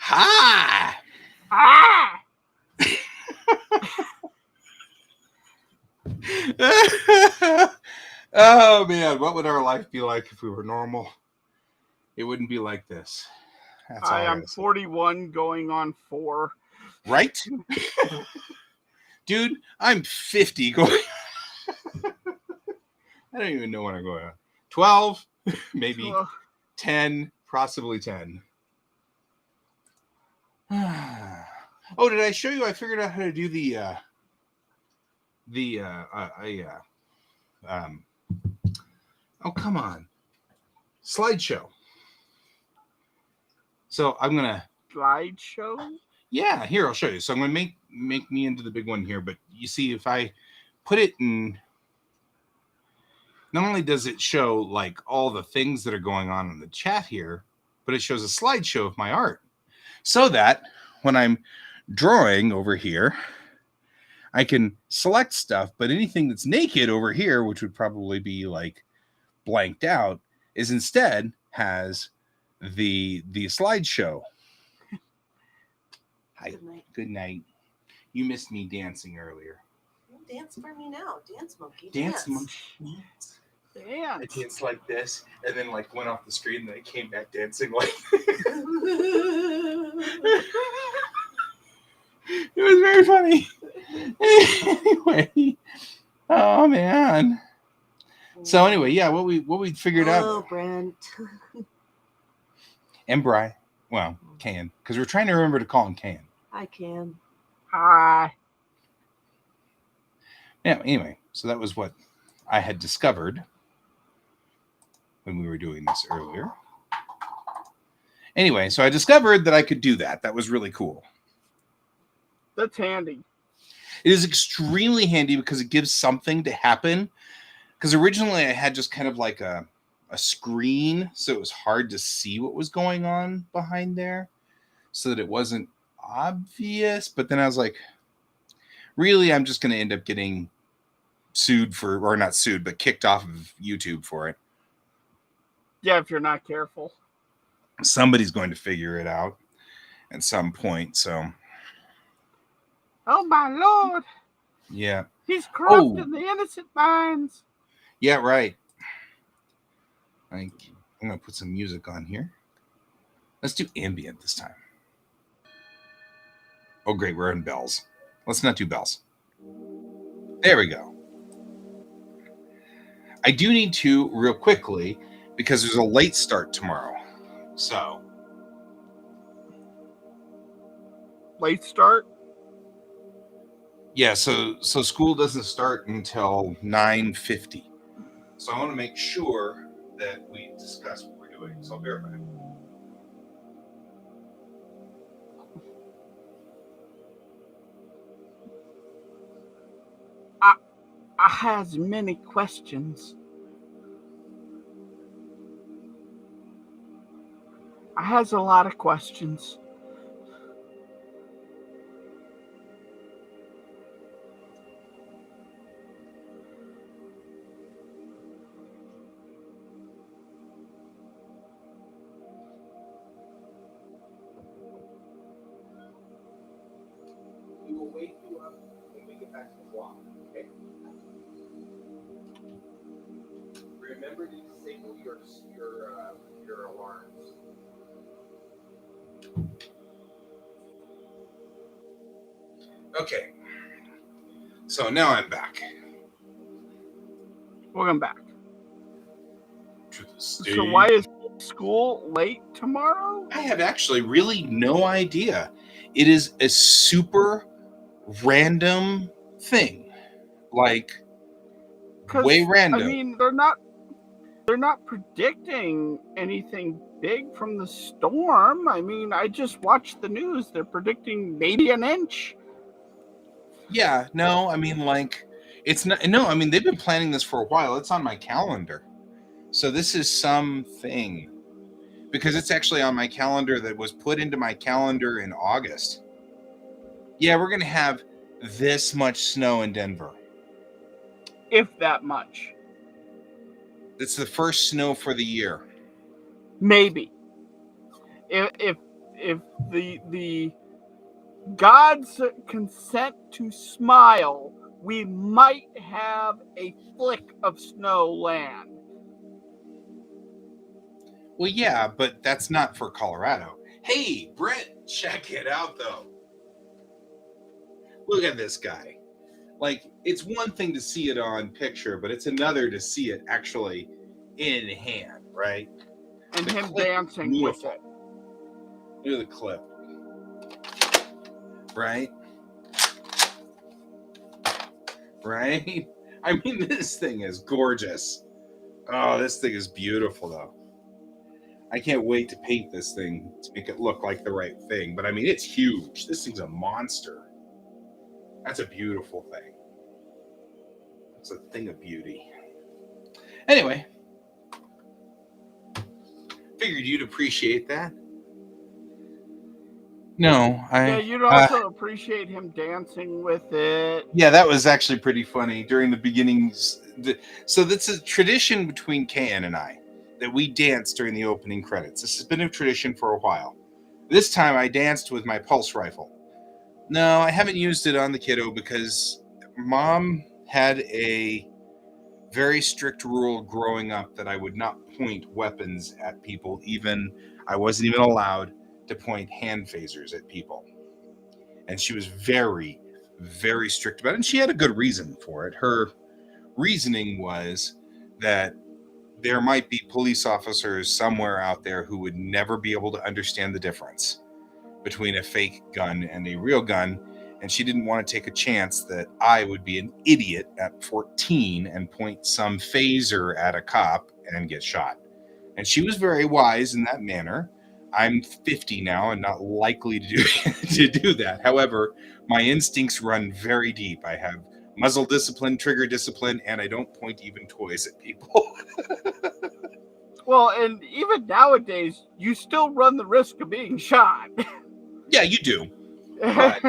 Hi! Ah! Oh, man. What would our life be like if we were normal? It wouldn't be like this. That's all I I'm gotta say. 41 going on 4. Right? Dude, I'm 50 going. I don't even know when I'm going on. 12, maybe 10, possibly 10. Oh, did I show you? I figured out how to do oh, come on. Slideshow. So I'm going to. Slideshow? Yeah, here, I'll show you. So I'm going to make me into the big one here. But you see, if I put it in. Not only does it show like all the things that are going on in the chat here, but it shows a slideshow of my art. So that when I'm drawing over here, I can select stuff, but anything that's naked over here, which would probably be like blanked out, is instead has the slideshow. Hi. Good night. Good night. You missed me dancing earlier. Dance for me now. Dance monkey. Dance monkey. Dance. Yeah. I danced like this, and then like went off the screen, and then I came back dancing like. It was very funny. Anyway, oh man. So anyway, yeah, what we figured out. Oh, Brent. And Bri, well, Can, because we're trying to remember to call him Can. I can. Hi. Yeah. Anyway, so that was what I had discovered when we were doing this earlier. Anyway, so I discovered that I could do that. That was really cool. That's handy. It is extremely handy because it gives something to happen. Because originally I had just kind of like a screen, so it was hard to see what was going on behind there, so that it wasn't obvious. But then I was like, really, I'm just going to end up getting sued for, or not sued, but kicked off of YouTube for it. Yeah, if you're not careful. Somebody's going to figure it out at some point. So, oh my lord, yeah, he's corrupting the innocent minds. Yeah, right. I'm gonna put some music on here. Let's do ambient this time. Oh, great, we're in bells. Let's not do bells. There we go. I do need to, real quickly, because there's a late start tomorrow. So. Late start? Yeah, so school doesn't start until 9:50. So I want to make sure that we discuss what we're doing. So I'll be right back. I has many questions. I has a lot of questions. We will wake you up when we get back to the walk, okay? Remember to disable your alarms. Okay. So now I'm back. Welcome back. So why is school late tomorrow? I have actually really no idea. It is a super random thing. Like way random. I mean, they're not predicting anything big from the storm. I mean, I just watched the news. They're predicting maybe an inch. Yeah, no, I mean, like, it's not, no, I mean, they've been planning this for a while. It's on my calendar. So this is something, because it's actually on my calendar that was put into my calendar in August. Yeah, we're going to have this much snow in Denver. If that much. It's the first snow for the year. Maybe. If if the gods consent to smile, we might have a flick of snow land. Well, yeah, but that's not for Colorado. Hey, Brent, check it out, though. Look at this guy. Like, it's one thing to see it on picture, but it's another to see it actually in hand, right? And The him clip is dancing beautiful. with it. Look at the clip. Right? Right? I mean, this thing is gorgeous. Oh, this thing is beautiful, though. I can't wait to paint this thing to make it look like the right thing. But I mean, it's huge. This thing's a monster. That's a beautiful thing. It's a thing of beauty. Anyway, figured you'd appreciate that. No, Yeah, you'd also appreciate him dancing with it. Yeah, that was actually pretty funny during the beginnings. So that's a tradition between KN and I, that we dance during the opening credits. This has been a tradition for a while. This time I danced with my pulse rifle. No, I haven't used it on the kiddo because Mom had a very strict rule growing up that I would not point weapons at people. I wasn't even allowed to point hand phasers at people. And she was very, very strict about it. And she had a good reason for it. Her reasoning was that there might be police officers somewhere out there who would never be able to understand the difference between a fake gun and a real gun. And she didn't want to take a chance that I would be an idiot at 14 and point some phaser at a cop and get shot. And she was very wise in that manner. I'm 50 now and not likely to do that. However, my instincts run very deep. I have muzzle discipline, trigger discipline, and I don't point even toys at people. Well, and even nowadays, you still run the risk of being shot. Yeah, you do. But,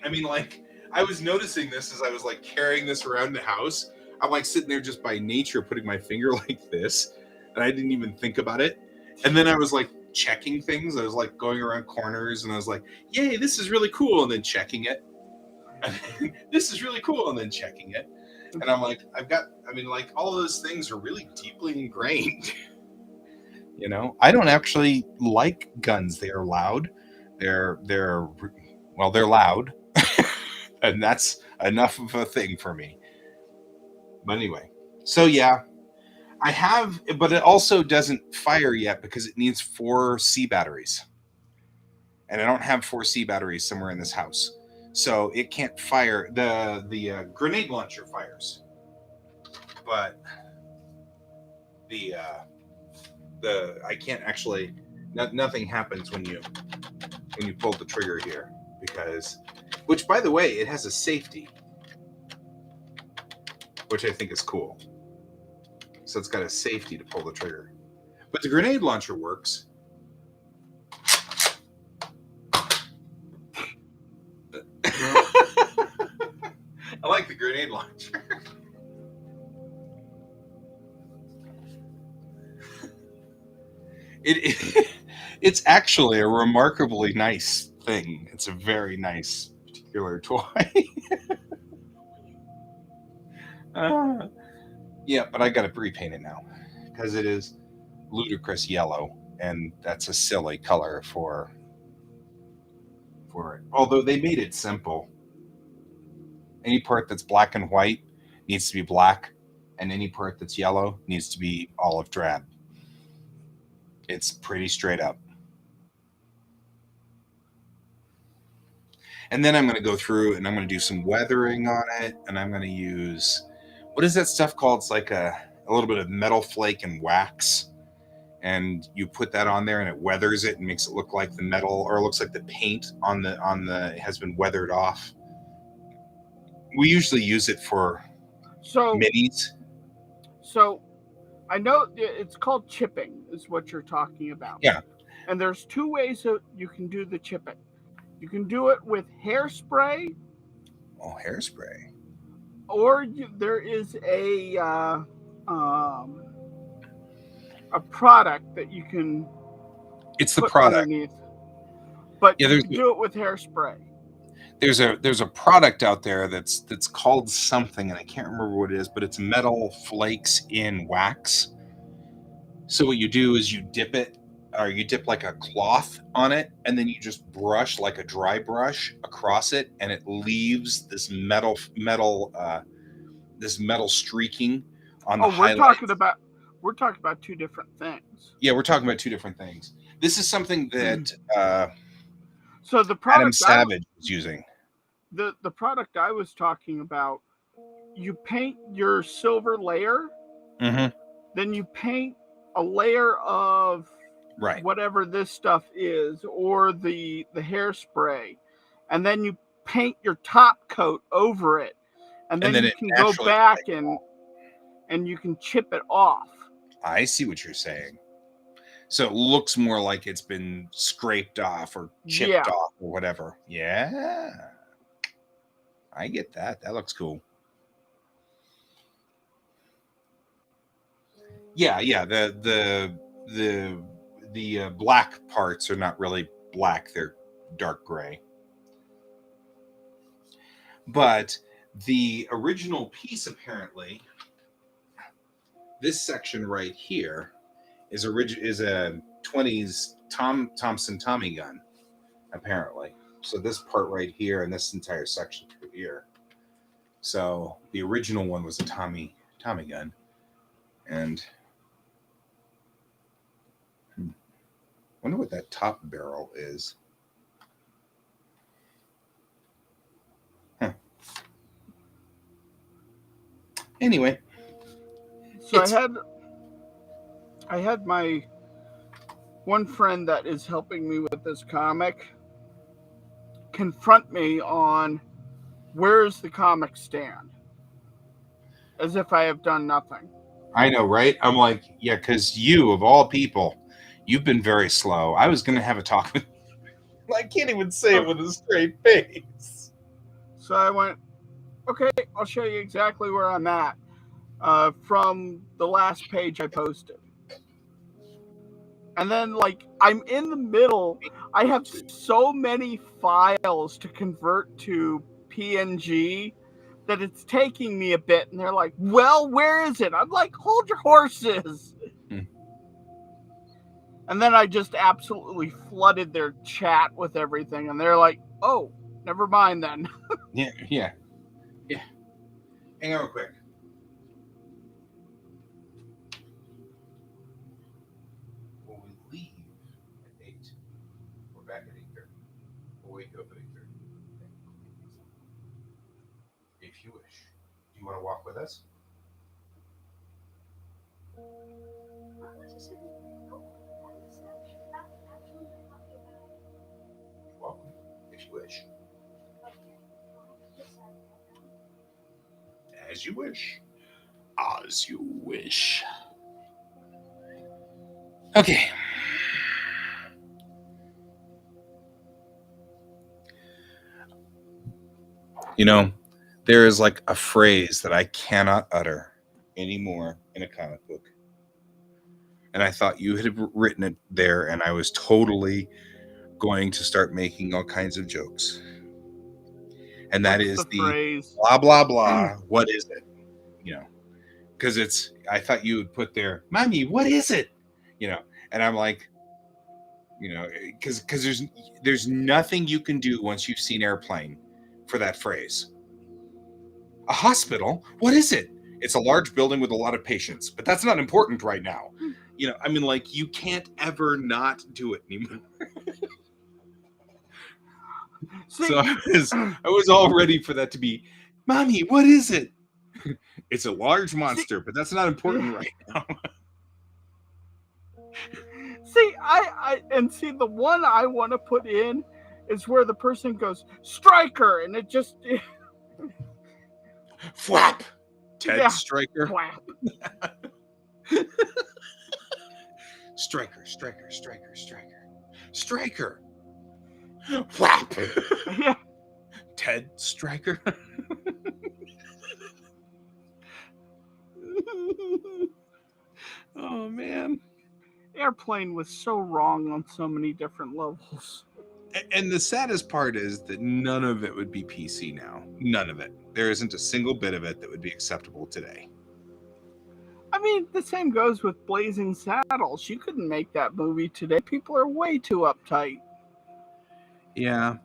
I mean, like, I was noticing this as I was, like, carrying this around the house. I'm, like, sitting there just by nature putting my finger like this, and I didn't even think about it. And then I was, like, checking things. I was, like, going around corners, and I was like, yay, this is really cool, and then checking it. And this is really cool, and then checking it. And I'm like, all those things are really deeply ingrained. You know, I don't actually like guns. They are loud. They're loud. And that's enough of a thing for me. But anyway, so yeah, I have, but it also doesn't fire yet because it needs 4 C batteries. And I don't have 4 C batteries somewhere in this house. So it can't fire. The grenade launcher fires. But the I can't actually, nothing happens when you pull the trigger here, because, which by the way, it has a safety, which I think is cool. So it's got a safety to pull the trigger, but the grenade launcher works. I like the grenade launcher. It's actually a remarkably nice thing. It's a very nice particular toy. Yeah, but I got to repaint it now because it is ludicrous yellow, and that's a silly color for it. Although they made it simple. Any part that's black and white needs to be black, and any part that's yellow needs to be olive drab. It's pretty straight up. And then I'm going to go through and I'm going to do some weathering on it, and I'm going to use, what is that stuff called? It's like a little bit of metal flake and wax, and you put that on there and it weathers it and makes it look like the metal, or it looks like the paint on the has been weathered off. We usually use it for minis. So I know it's called chipping is what you're talking about. Yeah. And there's 2 ways that you can do the chipping. You can do it with hairspray. Oh, hairspray. Or there is a product that you can It's the put product. underneath. but Yeah, you can do it with hairspray. there's a product out there that's called something, and I can't remember what it is, but it's metal flakes in wax. So what you do is you dip it, or you dip like a cloth on it, and then you just brush like a dry brush across it, and it leaves this metal streaking on the Oh, we're highlights. talking about two different things. Yeah, we're talking about two different things. This is something that So the Adam product Savage is using. the product I was talking about, you paint your silver layer, Mm-hmm. then you paint a layer of Right. whatever this stuff is, or the hairspray, and then you paint your top coat over it, and then you it can go naturally back takes off. and you can chip it off. I see what you're saying. So it looks more like it's been scraped off or chipped Yeah. off or whatever. Yeah. I get that. That looks cool. Yeah, yeah. The black parts are not really black; they're dark gray. But the original piece, apparently, this section right here is a 20s Thompson Tommy gun, apparently. So this part right here and this entire section through here. So the original one was a Tommy gun, and wonder what that top barrel is. Huh. Anyway, So I had my one friend that is helping me with this comic confront me on where's the comic stand, as if I have done nothing. I know, right? I'm like, yeah, because you, of all people, you've been very slow. I was going to have a talk with you. I can't even say it with a straight face. So I went, okay, I'll show you exactly where I'm at from the last page I posted. And then, like, I'm in the middle. I have so many files to convert to PNG that it's taking me a bit. And they're like, well, where is it? I'm like, hold your horses. And then I just absolutely flooded their chat with everything. And they're like, oh, never mind then. Yeah. Hang on real quick. When we leave at 8, we're back at 8:30. We'll wake up at 8:30. If you wish. Do you want to walk with us? Welcome, if you wish. As you wish. As you wish. Okay. You know, there is like a phrase that I cannot utter anymore in a comic book. And I thought you had written it there, and I was totally going to start making all kinds of jokes. And that is the phrase. Blah, blah, blah. What is it? You know, because I thought you would put there, Mommy, what is it? You know, and I'm like, you know, because there's nothing you can do once you've seen Airplane for that phrase. A hospital? What is it? It's a large building with a lot of patients, but that's not important right now. You know, I mean, like, you can't ever not do it anymore. So I was all ready for that to be, Mommy, what is it? It's a large monster, but that's not important right now. See, the one I want to put in is where the person goes, Striker, and it just Flap. Ted Yeah. Striker. Flap. Striker. Flap. Yeah. Ted Striker. Oh man. Airplane was so wrong on so many different levels. And the saddest part is that none of it would be PC now. None of it. There isn't a single bit of it that would be acceptable today. I mean, the same goes with Blazing Saddles. You couldn't make that movie today. People are way too uptight. Yeah.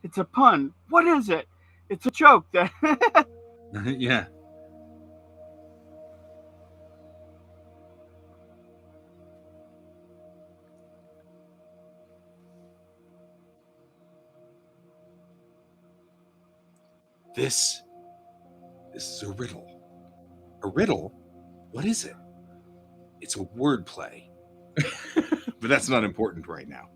It's a pun. What is it? It's a joke. That Yeah. This is a riddle. A riddle? What is it? It's a word play. But that's not important right now.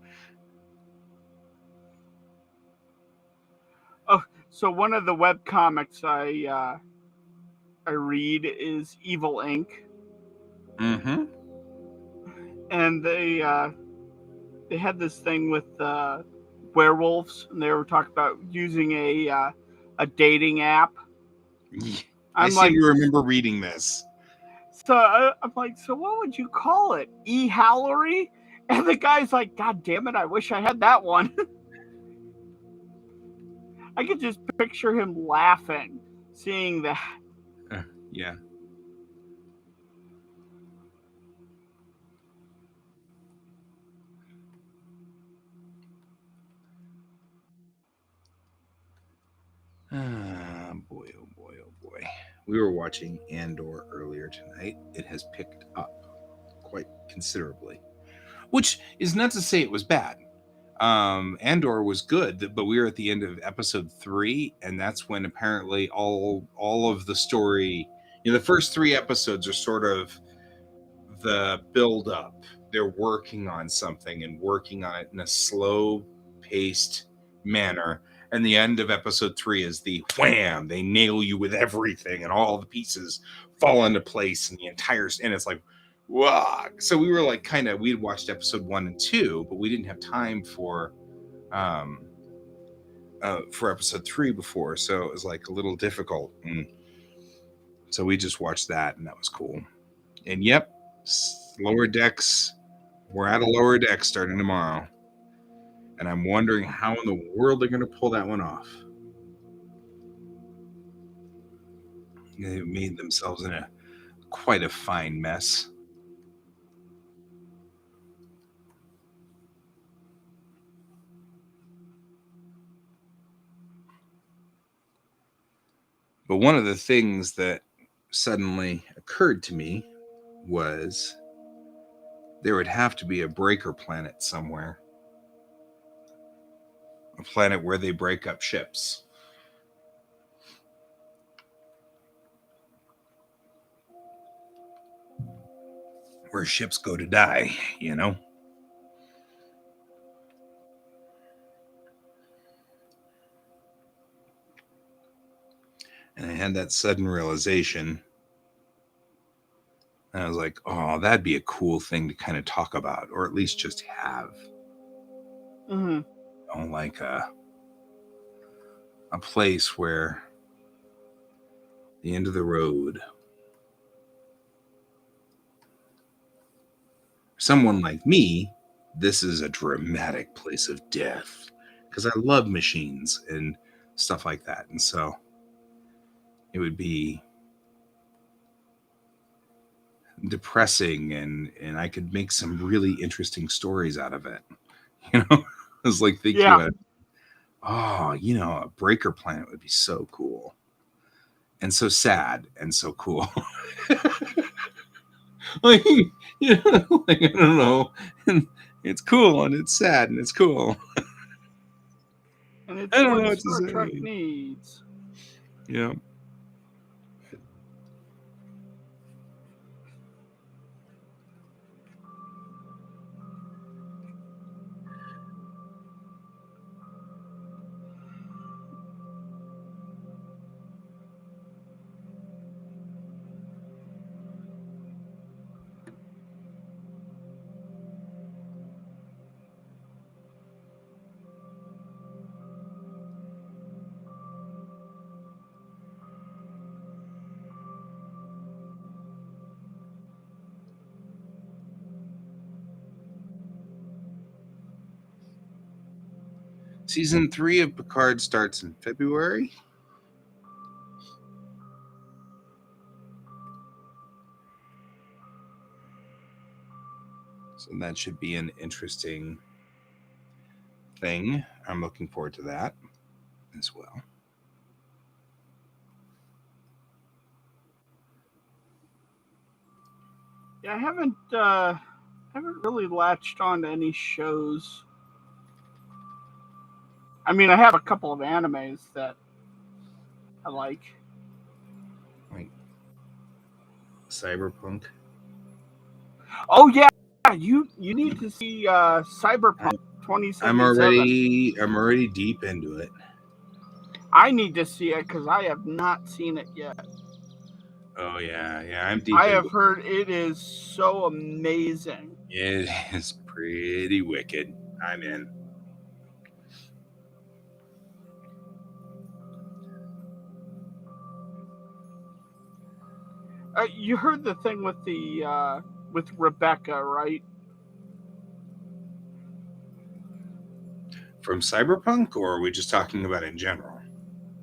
Oh, so one of the web comics I read is Evil Inc. Mm-hmm. And they had this thing with werewolves, and they were talking about using a dating app. I I'm seem like, to remember reading this. so I'm like, so what would you call it? E-Hallery? And the guy's like, God damn it, I wish I had that one. I could just picture him laughing, seeing that. Yeah. Boy, oh boy, oh boy. We were watching Andor earlier tonight. It has picked up quite considerably, which is not to say it was bad. Andor was good, but we were at the end of episode 3, and that's when apparently all of the story, the first 3 episodes are sort of the build up. They're working on something and working on it in a slow paced manner. And the end of episode 3 is the wham, they nail you with everything and all the pieces fall into place and and it's like, wow. So we were like we'd watched episode 1 and 2, but we didn't have time for episode 3 before. So it was like a little difficult. And so we just watched that, and that was cool. And yep, lower decks. We're at a lower deck starting tomorrow. And I'm wondering how in the world they're going to pull that one off. They've made themselves in quite a fine mess. But one of the things that suddenly occurred to me was there would have to be a breaker planet somewhere. A planet where they break up ships. Where ships go to die, And I had that sudden realization. And I was like, oh, that'd be a cool thing to kind of talk about, or at least just have. Mm-hmm. Like a place where the end of the road. Someone like me, this is a dramatic place of death because I love machines and stuff like that. And so it would be depressing, and I could make some really interesting stories out of it. I was like thinking about it. Oh, a breaker planet would be so cool. And so sad and so cool. like, like, I don't know. And it's cool and it's sad and it's cool. And it's I don't what know what Star to Trek say. needs. Yeah. Season 3 of Picard starts in February. So that should be an interesting thing. I'm looking forward to that as well. Yeah, I haven't really latched on to any shows. I mean, I have a couple of animes that I like. Like Cyberpunk. Oh yeah, you need to see Cyberpunk 2077. I'm already deep into it. I need to see it because I have not seen it yet. Oh yeah, I'm deep I into have heard it is so amazing. it. It is pretty wicked. I'm in. You heard the thing with the with Rebecca, right? From Cyberpunk, or are we just talking about in general?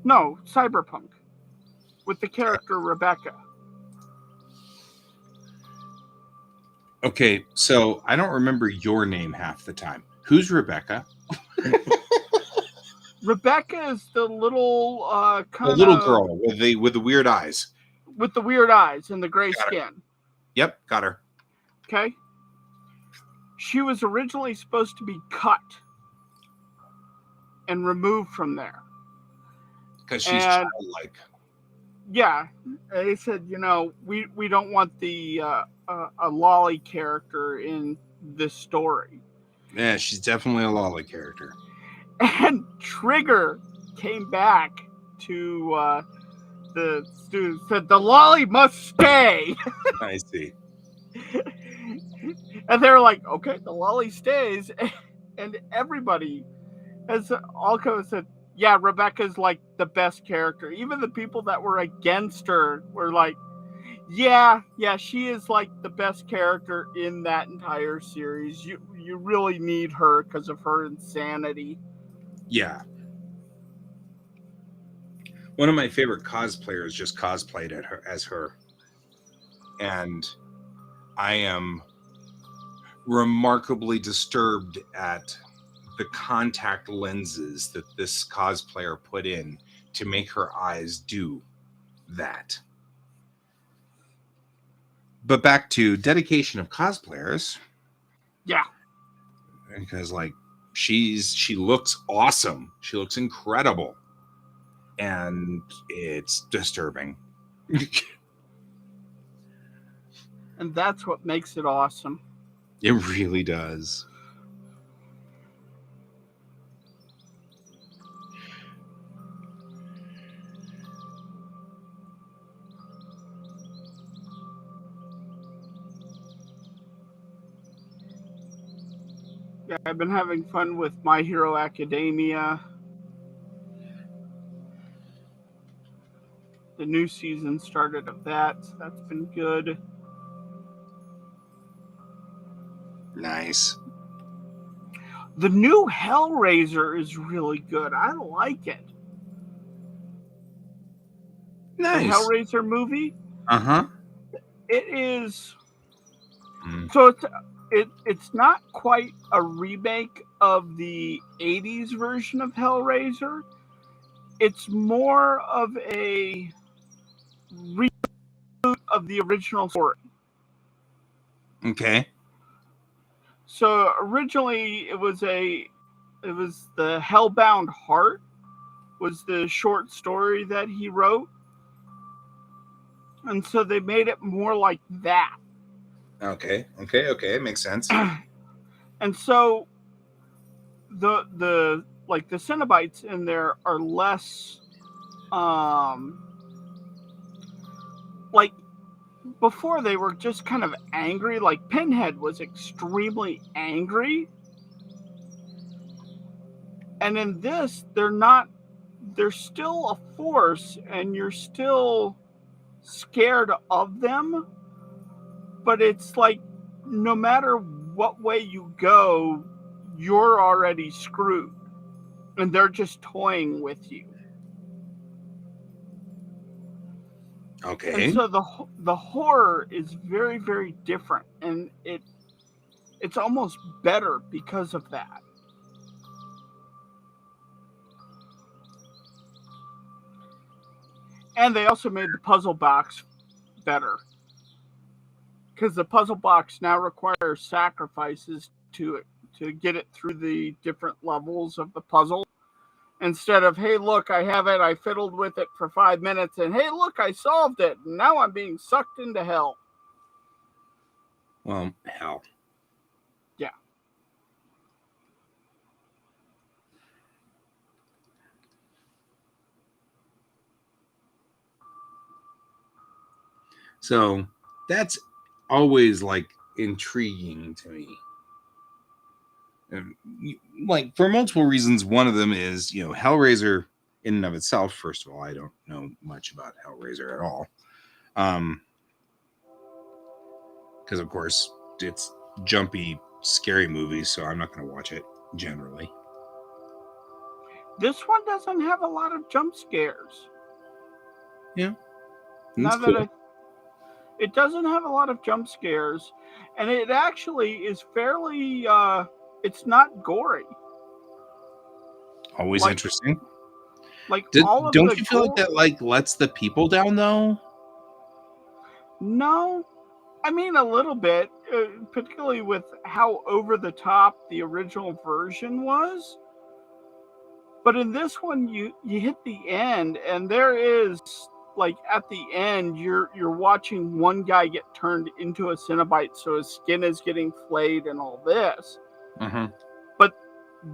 No, Cyberpunk with the character Rebecca. Okay, so I don't remember your name half the time. Who's Rebecca? Rebecca is the little The little girl with the weird eyes. with the weird eyes and the gray Got her. skin. Yep, got her. Okay. She was originally supposed to be cut and removed from there. Because she's childlike. Yeah, they said, we don't want the a lolly character in this story. Yeah, she's definitely a lolly character. And Trigger came back to the students, said the lolly must stay. I see. And they were like, okay, the lolly stays. And everybody has all come and said, yeah, Rebecca's like the best character. Even the people that were against her were like, yeah, she is like the best character in that entire series. You really need her because of her insanity. Yeah. One of my favorite cosplayers just cosplayed as her. And I am remarkably disturbed at the contact lenses that this cosplayer put in to make her eyes do that. But back to dedication of cosplayers. Yeah. Because she looks awesome. She looks incredible. And it's disturbing. And that's what makes it awesome. It really does. Yeah, I've been having fun with My Hero Academia. The new season started of that, so that's been good. Nice. The new Hellraiser is really good. I like it. Nice. The Hellraiser movie. Uh-huh. It is. So it's not quite a remake of the 80s version of Hellraiser. It's more of a reboot of the original story. Okay. So originally it was the Hellbound Heart was the short story that he wrote. And so they made it more like that. Okay. It makes sense. And so the Cenobites in there are less like before they were just kind of angry. Like Pinhead was extremely angry. And in this, they're still a force and you're still scared of them. But it's like no matter what way you go, you're already screwed. and they're just toying with you. Okay. And so the horror is very, very different, and it's almost better because of that. And they also made the puzzle box better, because the puzzle box now requires sacrifices to get it through the different levels of the puzzle. Instead of, hey, look, I have it, I fiddled with it for 5 minutes, and hey, look, I solved it, and now I'm being sucked into hell. Well, hell. Yeah. So that's always like intriguing to me. And, like, for multiple reasons. One of them is, Hellraiser in and of itself. First of all, I don't know much about Hellraiser at all. Because of course it's jumpy, scary movies, so I'm not going to watch it generally. This one doesn't have a lot of jump scares. Yeah. Now That's that cool. it doesn't have a lot of jump scares, and it actually is fairly it's not gory. Always like- interesting. Like all of Don't the you feel like that like lets the people down though? No, I mean a little bit, particularly with how over the top the original version was. But in this one, you hit the end, and there is, like, at the end, you're watching one guy get turned into a Cenobite, so his skin is getting flayed and all this. But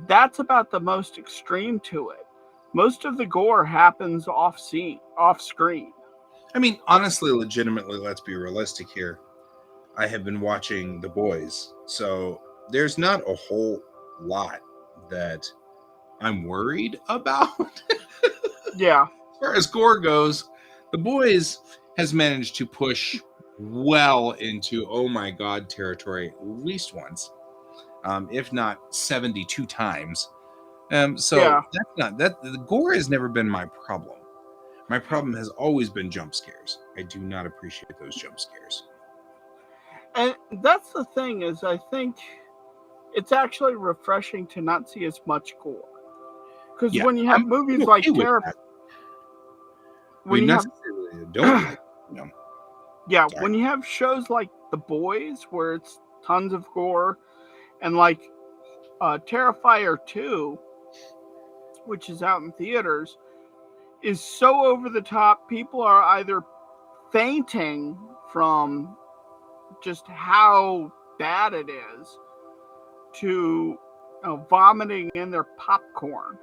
that's about the most extreme to it. Most of the gore happens off screen. I mean, honestly, legitimately, let's be realistic here. I have been watching The Boys, so there's not a whole lot that I'm worried about. Yeah. As far as gore goes, The Boys has managed to push well into oh my god territory at least once, if not 72 times. So Yeah. that's not that. The gore has never been my problem. My problem has always been jump scares. I do not appreciate those jump scares. And that's the thing, is I think it's actually refreshing to not see as much gore. Because when you have movies okay like with that. when you have don't like, yeah, sorry. when you have shows like The Boys where it's tons of gore, and like Terrifier 2, which is out in theaters, is so over the top, people are either fainting from just how bad it is to vomiting in their popcorn.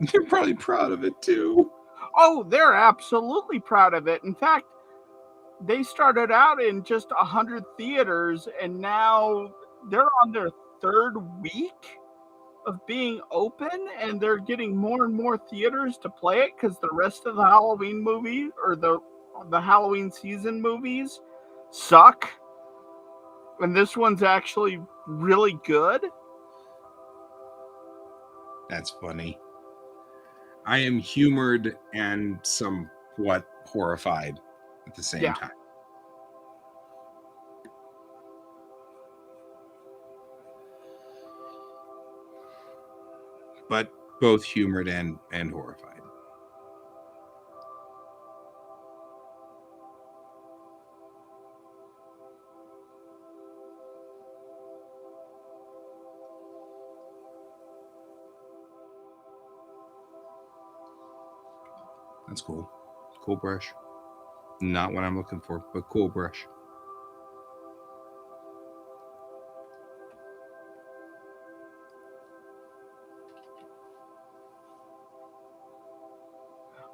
They're probably proud of it too. Oh, they're absolutely proud of it. In fact, they started out in just 100 theaters, and now they're on their third week of being open, and they're getting more and more theaters to play it because the rest of the Halloween movie, or the Halloween season movies, suck. And this one's actually really good. That's funny. I am humored and somewhat horrified at the same time. But both humored and horrified. That's cool. Cool brush. Not what I'm looking for, but cool brush.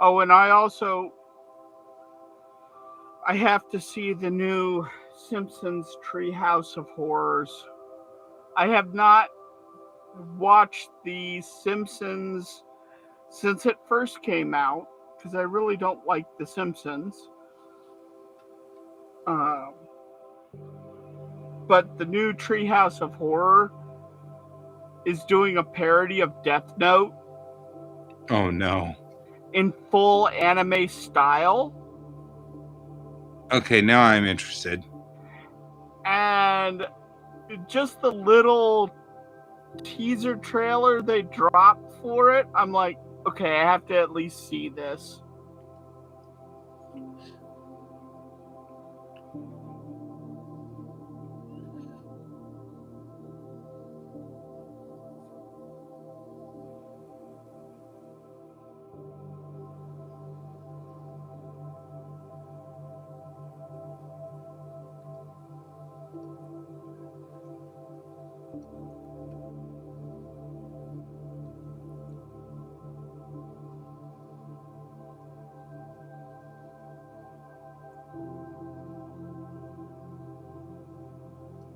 Oh, and I have to see the new Simpsons Treehouse of Horrors. I have not watched The Simpsons since it first came out, because I really don't like The Simpsons. but the new Treehouse of Horror is doing a parody of Death Note Oh no. in full anime style. Okay, now I'm interested. And just the little teaser trailer they dropped for it, I'm like, okay, I have to at least see this.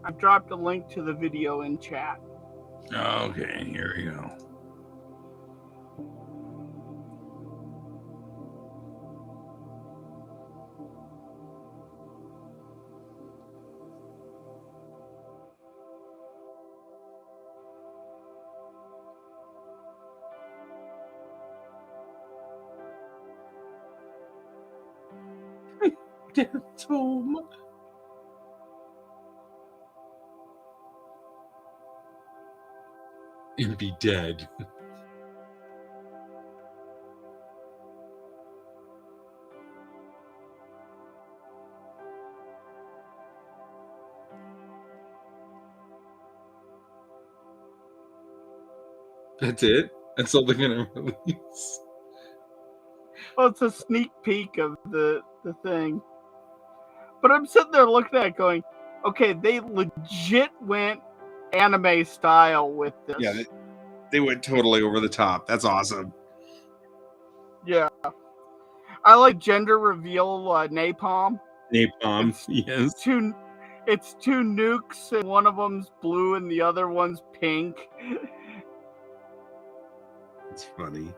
I've dropped a link to the video in chat. Okay, here we go. Death's home. And be dead. That's it? That's all they're gonna release. Well, it's a sneak peek of the thing. But I'm sitting there looking at it going, okay, they legit went anime style with this. Yeah, they went totally over the top. That's awesome. Yeah. I like gender reveal napalm. Napalm, It's yes. It's two nukes, and one of them's blue and the other one's pink. It's funny.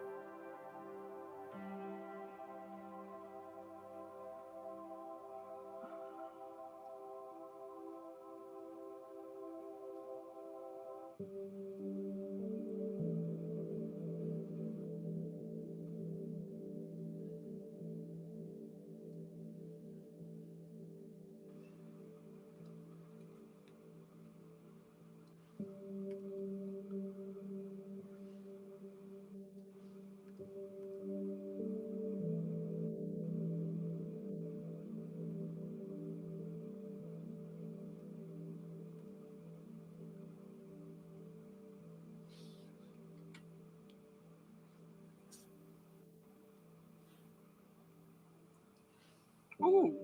Ooh,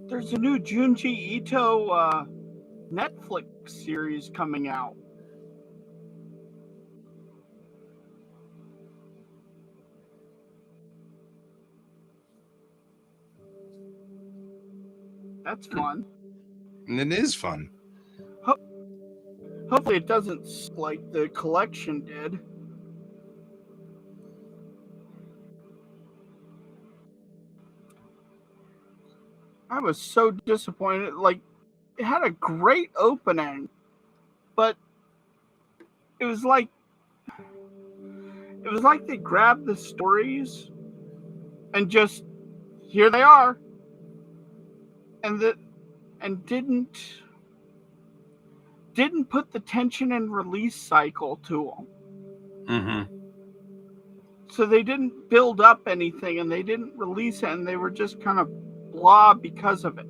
there's a new Junji Ito Netflix series coming out. That's fun. And it is fun. Hopefully it doesn't suck like the collection did. I was so disappointed. Like, it had a great opening, but it was like they grabbed the stories and just here they are, and didn't put the tension and release cycle to them. Mm-hmm. So they didn't build up anything, and they didn't release it, and they were just kind of blah because of it.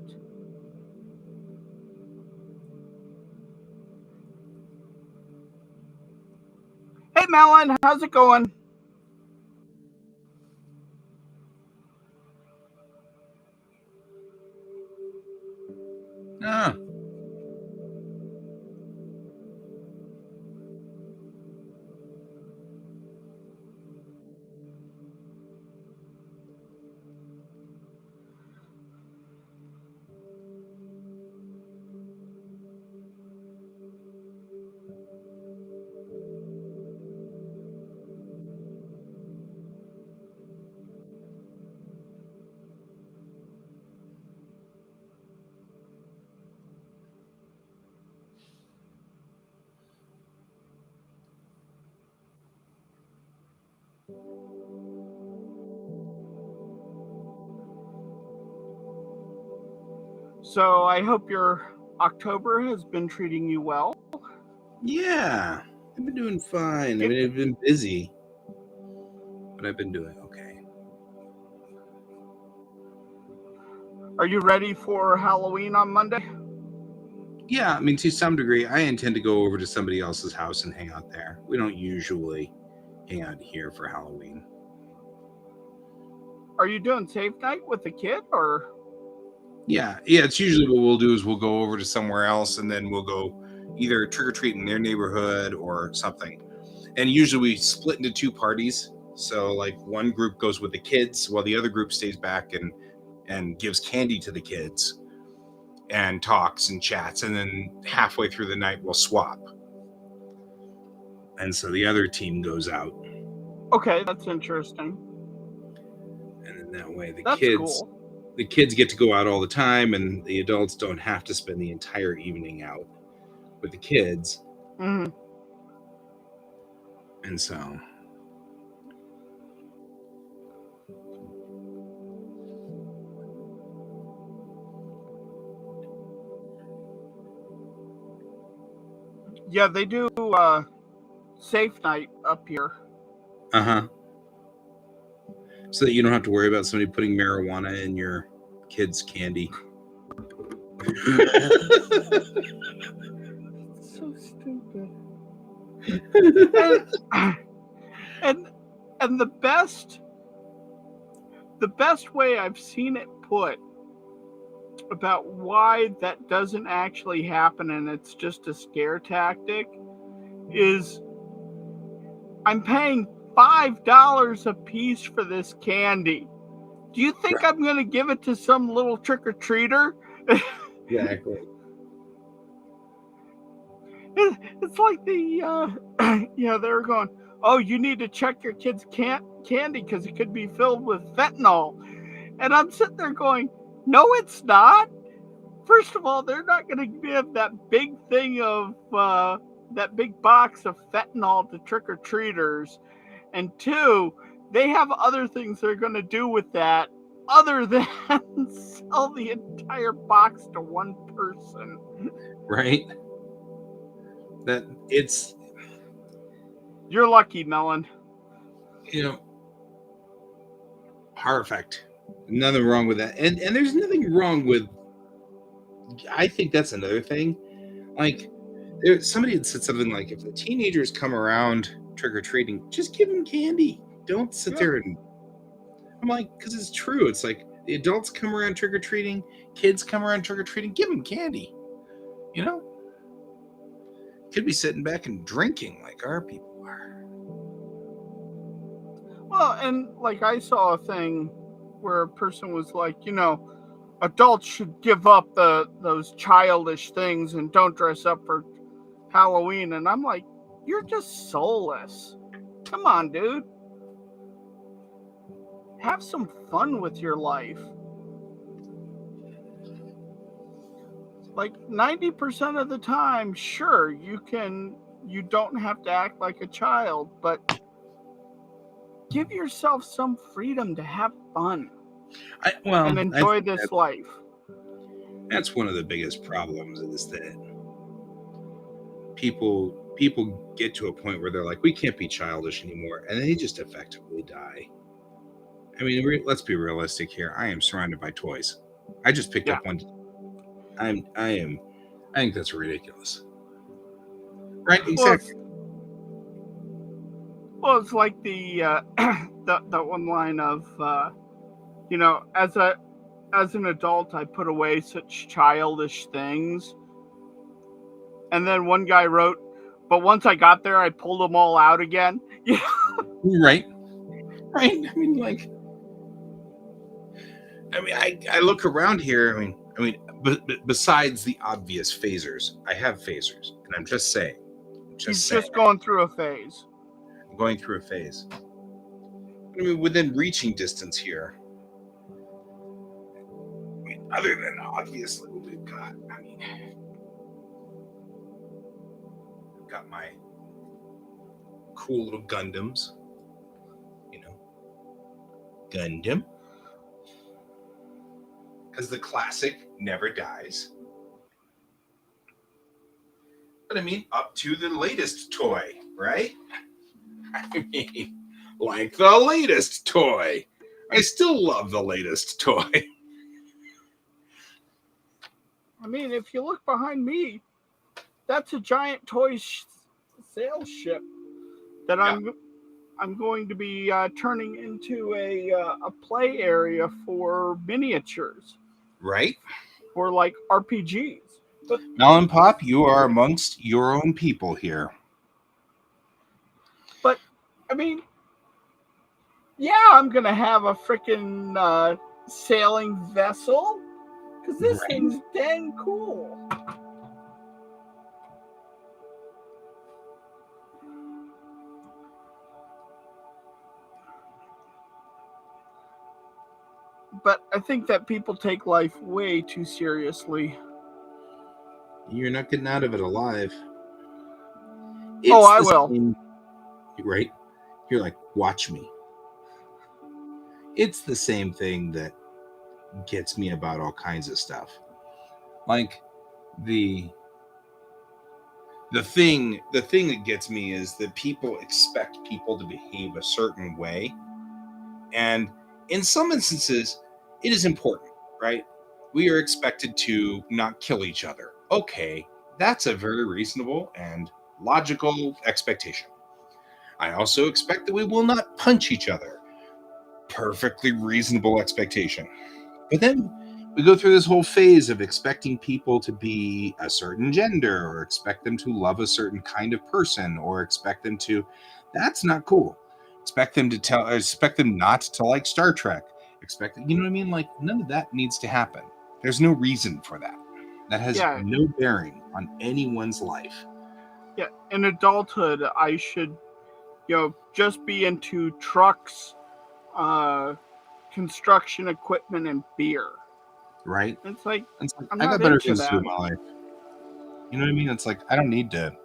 Hey, Melon, how's it going? Ah. So I hope your October has been treating you well. Yeah, I've been doing fine. I mean, I've been busy, but I've been doing okay. Are you ready for Halloween on Monday? Yeah, I mean, to some degree, I intend to go over to somebody else's house and hang out there. We don't usually hang out here for Halloween. Are you doing safe night with the kid or? Yeah, it's usually what we'll do is we'll go over to somewhere else and then we'll go either trick or treat in their neighborhood or something. And usually we split into two parties. So like one group goes with the kids while the other group stays back and gives candy to the kids and talks and chats, and then halfway through the night we'll swap. And so the other team goes out. Okay, that's interesting. And then that way That's cool. the kids get to go out all the time and the adults don't have to spend the entire evening out with the kids. Mhm. And so Yeah, they do safe night up here. so that you don't have to worry about somebody putting marijuana in your kids' candy. So stupid. and the best way I've seen it put about why that doesn't actually happen and it's just a scare tactic is I'm paying $5 a piece for this candy. Do you think I'm going to give it to some little trick-or-treater? Exactly. It's like the they were going, oh, you need to check your kid's candy because it could be filled with fentanyl. And I'm sitting there going, no, it's not. First of all, they're not going to give that big thing of that big box of fentanyl to trick-or-treaters. And two, they have other things they're going to do with that other than sell the entire box to one person. Right? That it's, You're lucky, Melon. Perfect. Nothing wrong with that. And there's nothing wrong with, I think that's another thing. Like somebody had said something like, if the teenagers come around trick-or-treating, just give them candy. Don't sit there and I'm like, because it's true. It's like the adults come around trick-or-treating, kids come around trick-or-treating, give them candy. Could be sitting back and drinking like our people are. Well, and like I saw a thing where a person was like, adults should give up those childish things and don't dress up for Halloween. And I'm like, you're just soulless. Come on, dude. Have some fun with your life. Like 90% of the time, sure, you don't have to act like a child, but give yourself some freedom to have fun and enjoy this life. That's one of the biggest problems is that people get to a point where they're like, we can't be childish anymore, and they just effectively die. I mean, let's be realistic here. I am surrounded by toys. I just picked up one. I think that's ridiculous. Right? Exactly. Well, it's like the that one line of as an adult I put away such childish things, and then one guy wrote, but once I got there I pulled them all out again. Right. I look around here. I mean, besides the obvious phasers, I have phasers, and I'm just saying. He's just going through a phase. I'm going through a phase. I mean, within reaching distance here. I mean, other than obviously what we've got. I mean, I've got my cool little Gundams. Gundam. Because the classic never dies. But I mean, up to the latest toy, right? I mean, like the latest toy. I still love the latest toy. I mean, if you look behind me, that's a giant toy sales ship that I'm going to be turning into a play area for miniatures, Right? for like RPGs. But Melon Pop, you are amongst your own people here. But I mean, yeah, I'm gonna have a freaking sailing vessel because this Right. thing's dang cool. But I think that people take life way too seriously. You're not getting out of it alive. Oh, I the will. same- right? You're like, watch me. It's the same thing that gets me about all kinds of stuff. Like the thing that gets me is that people expect people to behave a certain way. And in some instances, it is important, right? We are expected to not kill each other. Okay, that's a very reasonable and logical expectation. I also expect that we will not punch each other. Perfectly reasonable expectation. But then we go through this whole phase of expecting people to be a certain gender, or expect them to love a certain kind of person, or expect them to. That's not cool. Expect them not to like Star Trek. You know what I mean? Like, none of that needs to happen. There's no reason for that. That has Yeah. no bearing on anyone's life. Yeah, in adulthood, I should, just be into trucks, construction equipment, and beer. Right? It's like It's like, I'm I got not better into things to do that. in my life. You know what I mean? It's like, I don't need to.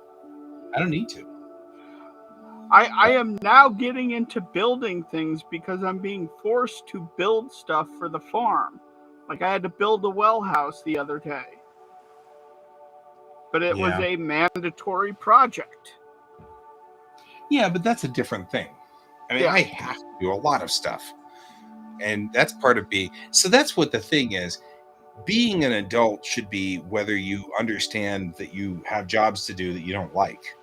I am now getting into building things because I'm being forced to build stuff for the farm. Like I had to build a well house the other day. But it was Yeah. a mandatory project. Yeah, but that's a different thing. I mean, Yeah. I have to do a lot of stuff. And that's part of being. So that's what the thing is. Being an adult should be whether you understand that you have jobs to do that you don't like.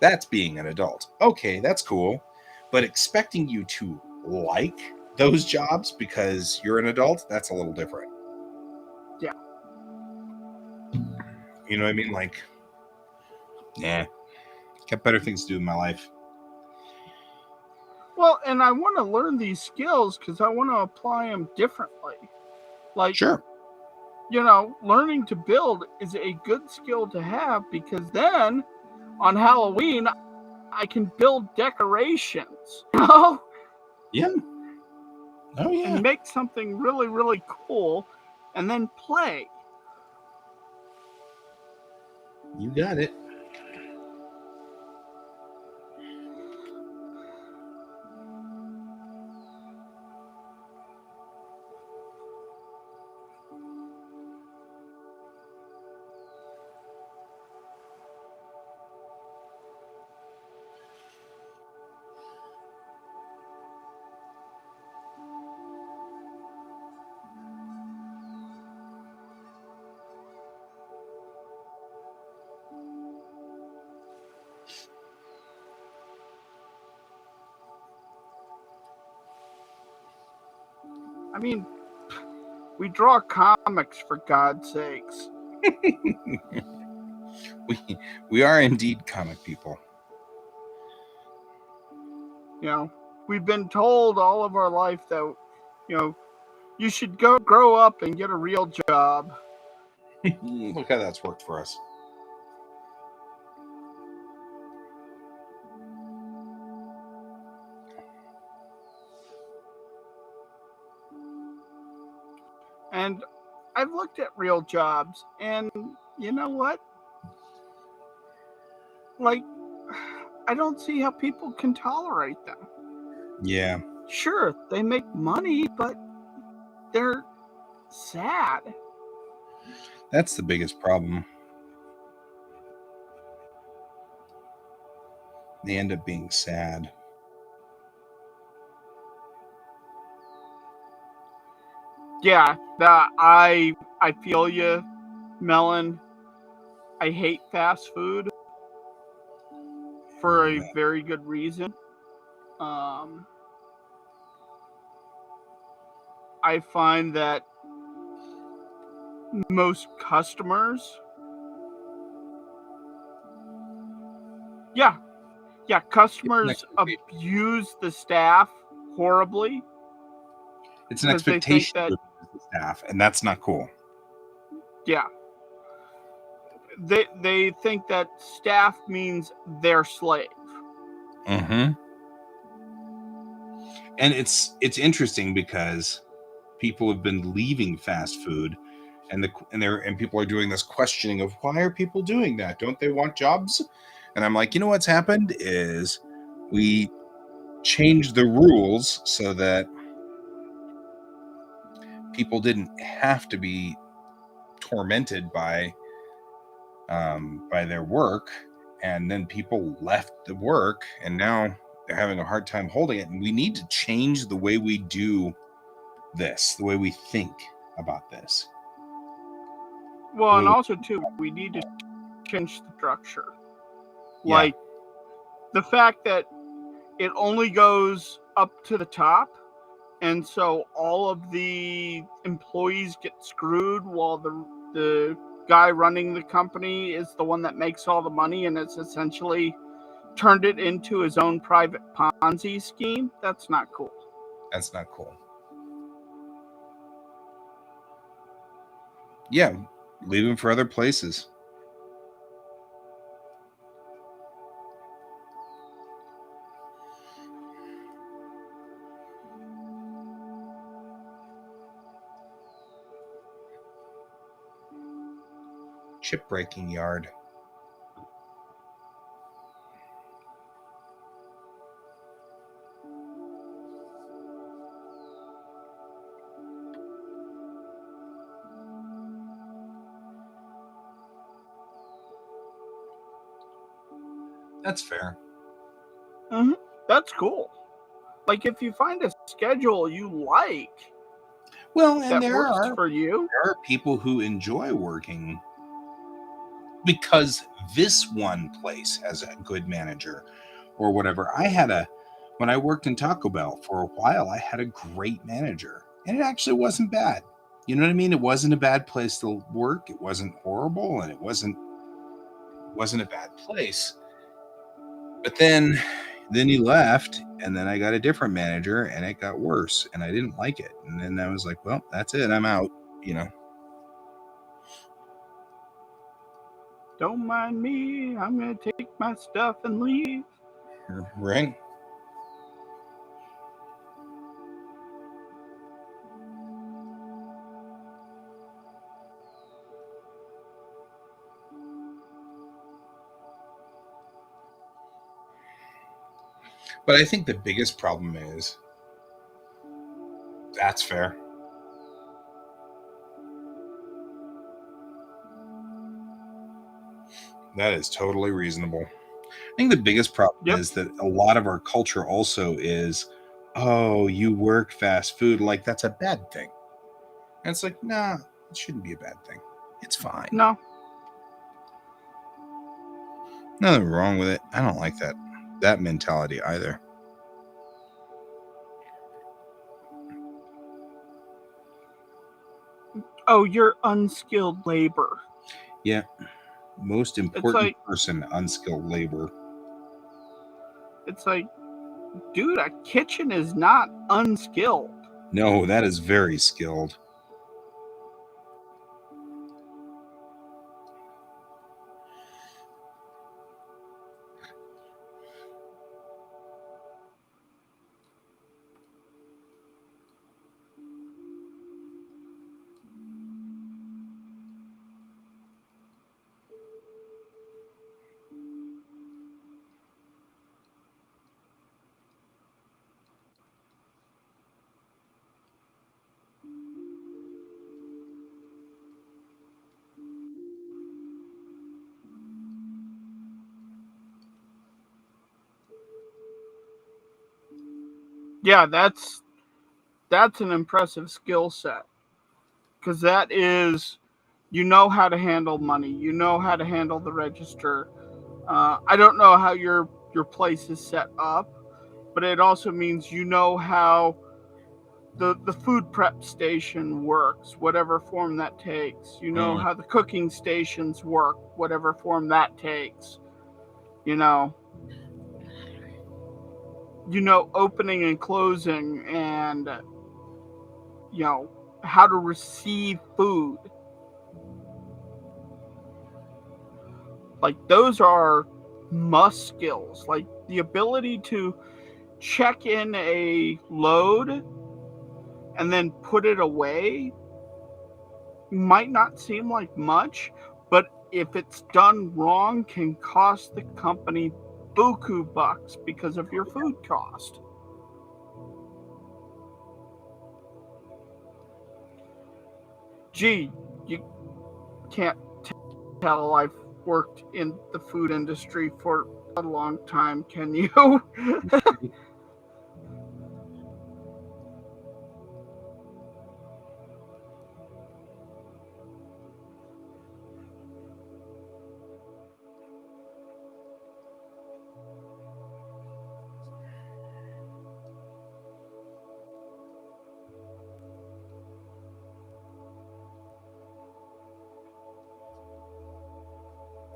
That's being an adult. Okay, that's cool. But expecting you to like those jobs because you're an adult, that's a little different. Yeah. You know what I mean? Like, nah, got better things to do in my life. Well, and I want to learn these skills because I want to apply them differently. Like, Sure. learning to build is a good skill to have because then on Halloween, I can build decorations, Yeah. Oh, yeah. and make something really, really cool and then play. You got it. I mean, we draw comics for God's sakes. We are indeed comic people. We've been told all of our life that, you should go grow up and get a real job. Look how that's worked for us. And I've looked at real jobs, and you know what? Like, I don't see how people can tolerate them. Yeah. Sure, they make money, but they're sad. That's the biggest problem. They end up being sad. Yeah, I feel you, Melon. I hate fast food for a very good reason. Um, I find that most customers, yeah, customers abuse the staff horribly It's an because they think expectation that, of the staff, and that's not cool. yeah, they think that staff means their slave. Mm-hmm. And it's interesting because people have been leaving fast food, and people are doing this questioning of why are people doing that? Don't they want jobs? And I'm like, you know what's happened is we changed the rules so that people didn't have to be tormented by their work, and then people left the work, and now they're having a hard time holding it. And we need to change the way we do this, the way we think about this. Well, and also too, we need to change the structure. Like the fact that it only goes up to the top, and so all of the employees get screwed while the guy running the company is the one that makes all the money, and it's essentially turned it into his own private Ponzi scheme. That's not cool. That's not cool. Yeah, leave them for other places. Chip breaking yard. That's fair. Mm-hmm. That's cool. Like if you find a schedule you like, well, and that there works for you. There are people who enjoy working because this one place has a good manager or whatever. When I worked in Taco Bell for a while, I had a great manager, and it actually wasn't bad. You know what I mean? It wasn't a bad place to work. It wasn't horrible, and it wasn't a bad place. But then he left, and then I got a different manager, and it got worse, and I didn't like it. And then I was like, well, that's it. I'm out, you know. Don't mind me. I'm going to take my stuff and leave. Right. But I think the biggest problem is that's fair. That is totally reasonable. I think the biggest problem is that a lot of our culture also is, oh, you work fast food, like that's a bad thing. And it's like, nah, it shouldn't be a bad thing. It's fine. No. Nothing wrong with it. I don't like that mentality either. Oh, you're unskilled labor. Yeah. Most important person, unskilled labor. It's like, dude, a kitchen is not unskilled. No, that is very skilled. Yeah, that's an impressive skill set, because that is, you know how to handle money, you know how to handle the register. I don't know how your place is set up, but it also means you know how the food prep station works, whatever form that takes. You know how the cooking stations work, whatever form that takes. You know, opening and closing, and how to receive food. Like, those are must skills. Like, the ability to check in a load and then put it away might not seem like much, but if it's done wrong, can cost the company buku bucks because of your food cost. Gee, you can't tell I've worked in the food industry for a long time, can you?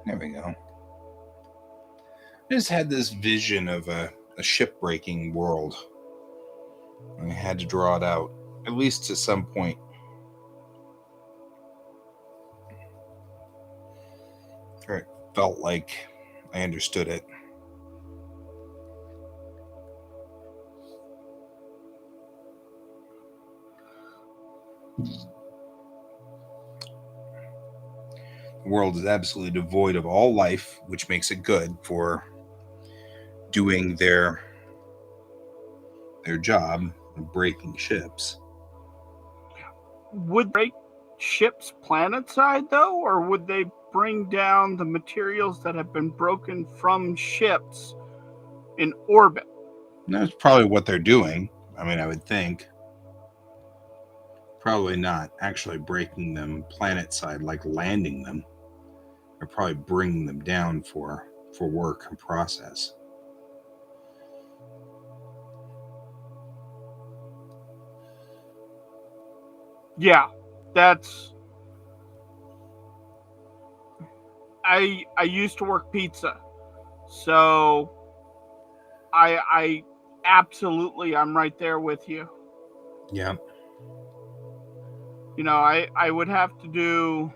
There we go. I just had this vision of a shipbreaking world. I had to draw it out, at least to some point. Or it felt like I understood it. The world is absolutely devoid of all life, which makes it good for doing their job of breaking ships. Would break ships planet side, though, or would they bring down the materials that have been broken from ships in orbit? That's probably what they're doing. I mean, I would think. Probably not actually breaking them planet side, like landing them. They're probably bringing them down for work and process. Yeah, that's. I used to work pizza, so I absolutely, I'm right there with you. Yeah. I would have to do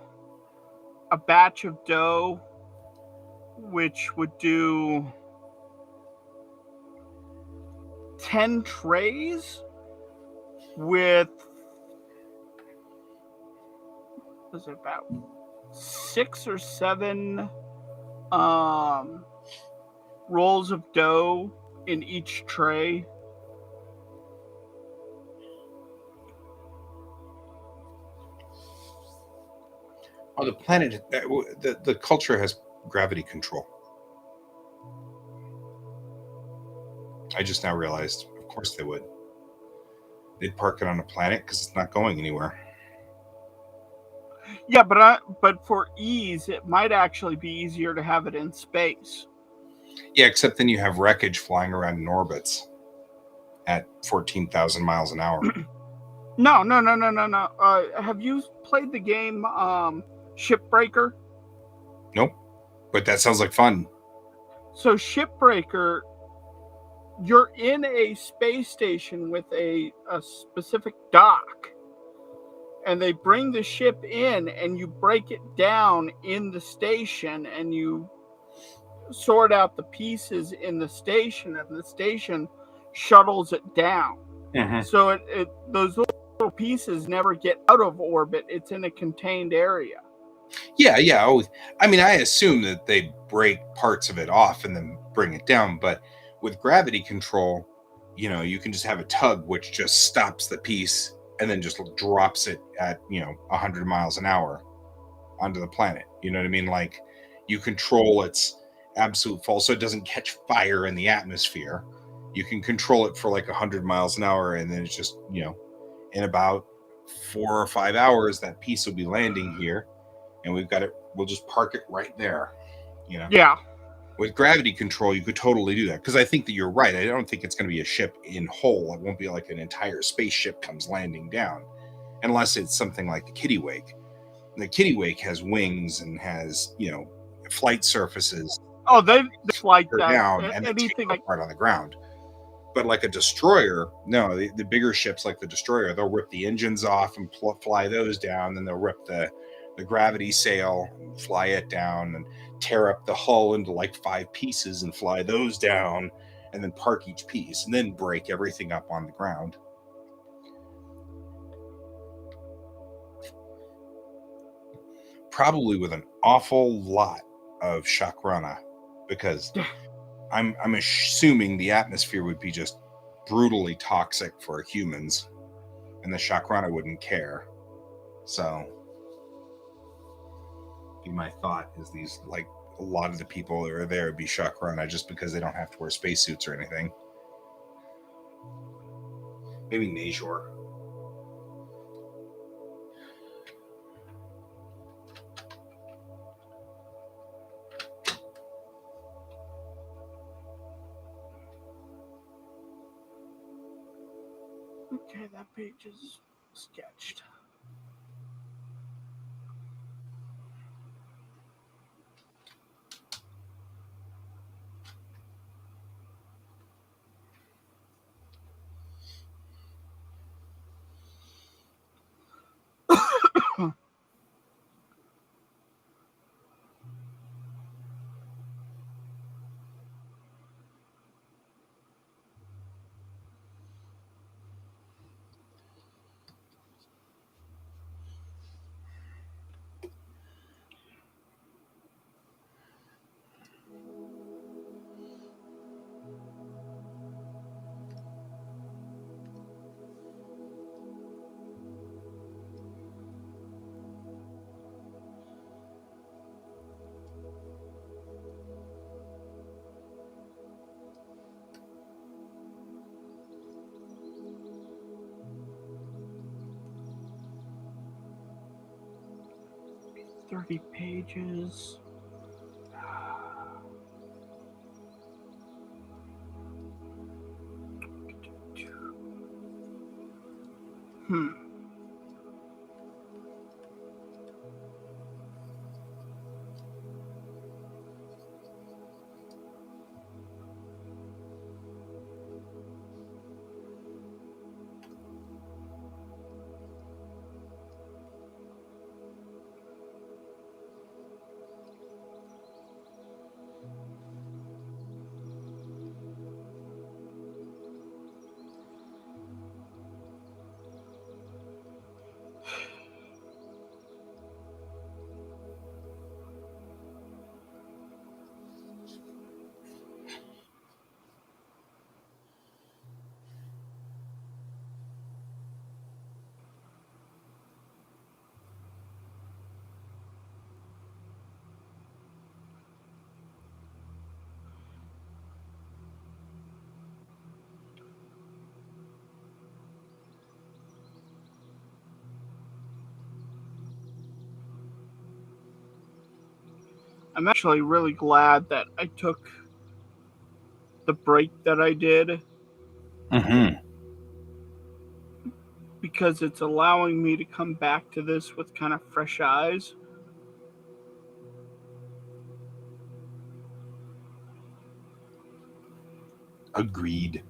a batch of dough, which would do 10 trays with, was it about 6 or 7 rolls of dough in each tray. Oh, the planet, the culture has gravity control. I just now realized, of course they would. They'd park it on a planet because it's not going anywhere. Yeah, but for ease, it might actually be easier to have it in space. Yeah, except then you have wreckage flying around in orbits at 14,000 miles an hour. No. Have you played the game Shipbreaker? Nope. But that sounds like fun. So Shipbreaker, you're in a space station with a specific dock, and they bring the ship in, and you break it down in the station, and you sort out the pieces in the station, and the station shuttles it down. Mm-hmm. So those little pieces never get out of orbit. It's in a contained area. Yeah. Oh, I mean, I assume that they break parts of it off and then bring it down. But with gravity control, you can just have a tug which just stops the piece and then just drops it at 100 miles an hour onto the planet. You know what I mean? Like, you control its absolute fall so it doesn't catch fire in the atmosphere. You can control it for like 100 miles an hour, and then it's just, in about 4 or 5 hours, that piece will be landing here, and we'll just park it right there. Yeah. With gravity control, you could totally do that, because I think that you're right. I don't think it's going to be a ship in whole. It won't be like an entire spaceship comes landing down, unless it's something like the QuaCk. The QuaCk has wings and has, flight surfaces. Oh, they like Her that. down and then take Anything her like apart on the ground. But like a destroyer, no, the bigger ships like the destroyer, they'll rip the engines off and fly those down. Then they'll rip the gravity sail and fly it down, and tear up the hull into like 5 pieces and fly those down, and then park each piece, and then break everything up on the ground. Probably with an awful lot of chakrana, because I'm assuming the atmosphere would be just brutally toxic for humans, and the chakrana wouldn't care. So, my thought is these, like, a lot of the people that are there would be chakrana just because they don't have to wear spacesuits or anything. Maybe Najor. Okay, that page is sketched. "30 pages. Hmm. I'm actually really glad that I took the break that I did, because it's allowing me to come back to this with kind of fresh eyes. Agreed.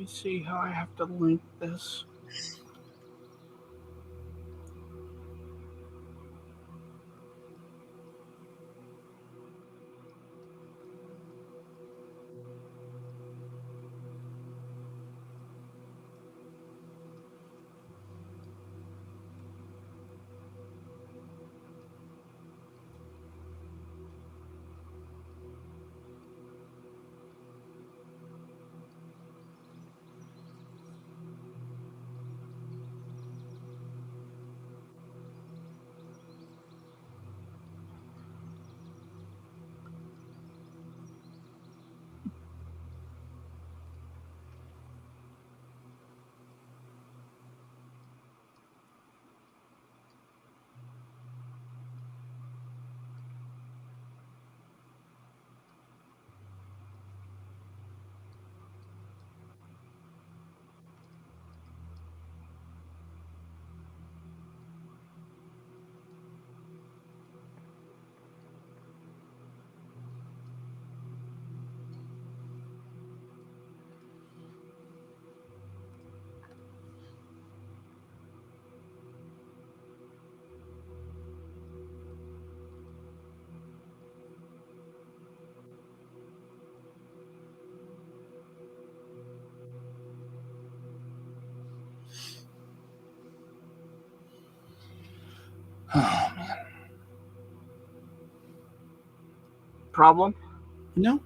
me see how I have to link this. Oh man. Problem? No.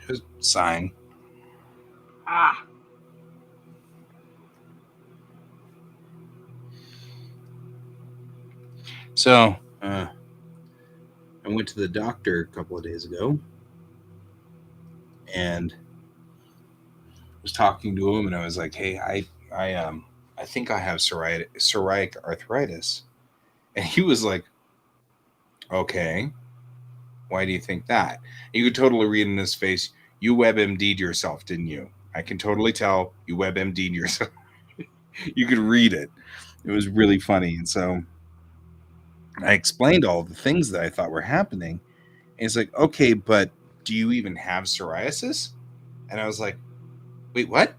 Just sighing. Ah. So, I went to the doctor a couple of days ago and was talking to him, and I was like, "Hey, I think I have psoriatic arthritis," and he was like, "Okay, why do you think that?" You could totally read in his face, "You WebMD'd yourself, didn't you?" I can totally tell you WebMD'd yourself. You could read it. It was really funny, and so I explained all the things that I thought were happening. And he's like, "Okay, but do you even have psoriasis?" And I was like, "Wait, what?"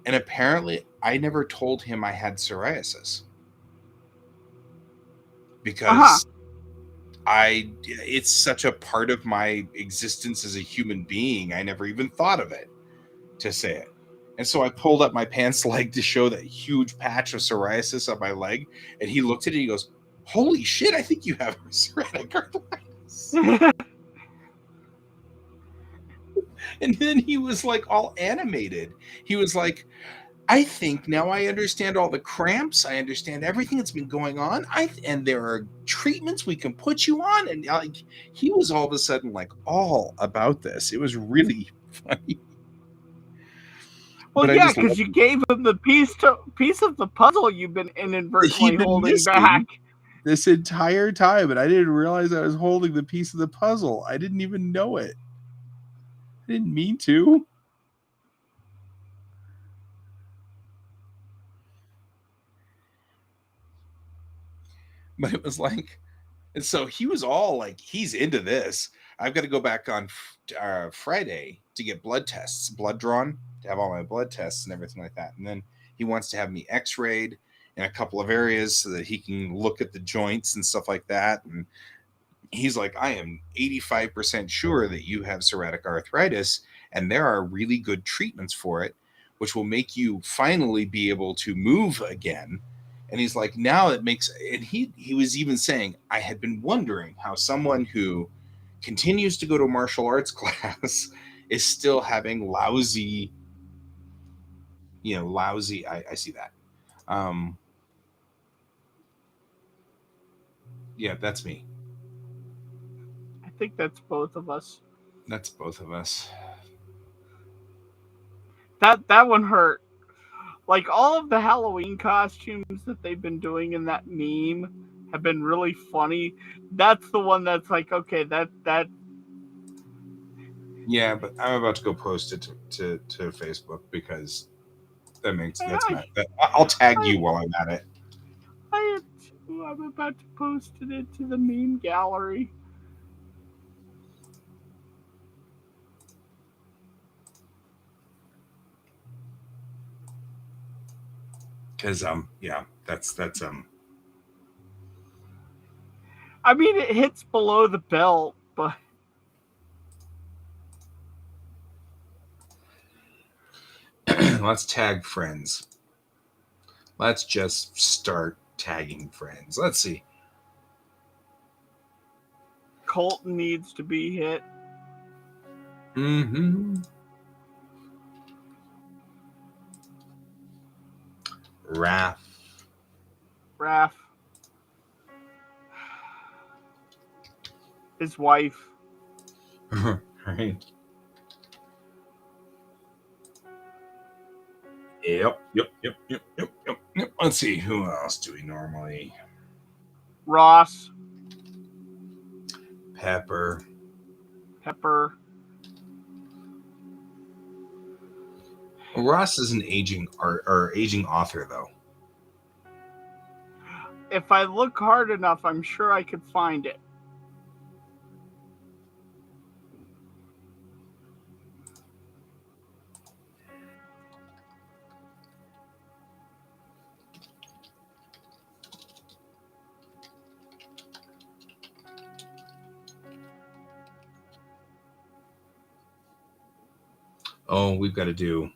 And apparently, I never told him I had psoriasis Uh-huh. because it's such a part of my existence as a human being. I never even thought of it to say it. And so I pulled up my pants leg to show that huge patch of psoriasis on my leg. And he looked at it and he goes, "Holy shit, I think you have psoriatic arthritis." And then he was like all animated. He was like, "I think now I understand all the cramps. I understand everything that's been going on. And there are treatments we can put you on." And like he was all of a sudden like all about this. It was really funny. Well, But I yeah, just because loved you gave him the piece of the puzzle you've been that inadvertently he'd been holding back. missing this entire time, and I didn't realize I was holding the piece of the puzzle. I didn't even know it. I didn't mean to. But it was like, and so he was all like, he's into this. I've got to go back on Friday to get blood tests, blood drawn, to have all my blood tests and everything like that. And then he wants to have me x-rayed in a couple of areas so that he can look at the joints and stuff like that. And he's like, "I am 85% sure that you have psoriatic arthritis, and there are really good treatments for it, which will make you finally be able to move again." And he's like, "Now it makes," and he was even saying, "I had been wondering how someone who continues to go to martial arts class is still having lousy, lousy." I see that. Um, yeah, that's me. I think that's both of us. That's both of us. That one hurt. Like all of the Halloween costumes that they've been doing in that meme have been really funny. That's the one that's like, okay, that Yeah, but I'm about to go post it to Facebook because that's I my I'll tag I you while I'm at it. I I'm about to post it into the meme gallery. Because yeah, that's I mean, it hits below the belt, but let's tag friends. Let's just start tagging friends. Let's see. Colton needs to be hit. Mm-hmm. Raph. His wife. Right. Yep. Let's see, who else do we normally? Ross. Pepper. Well, Ross is an aging author, though. If I look hard enough, I'm sure I could find it. Oh, we've got to do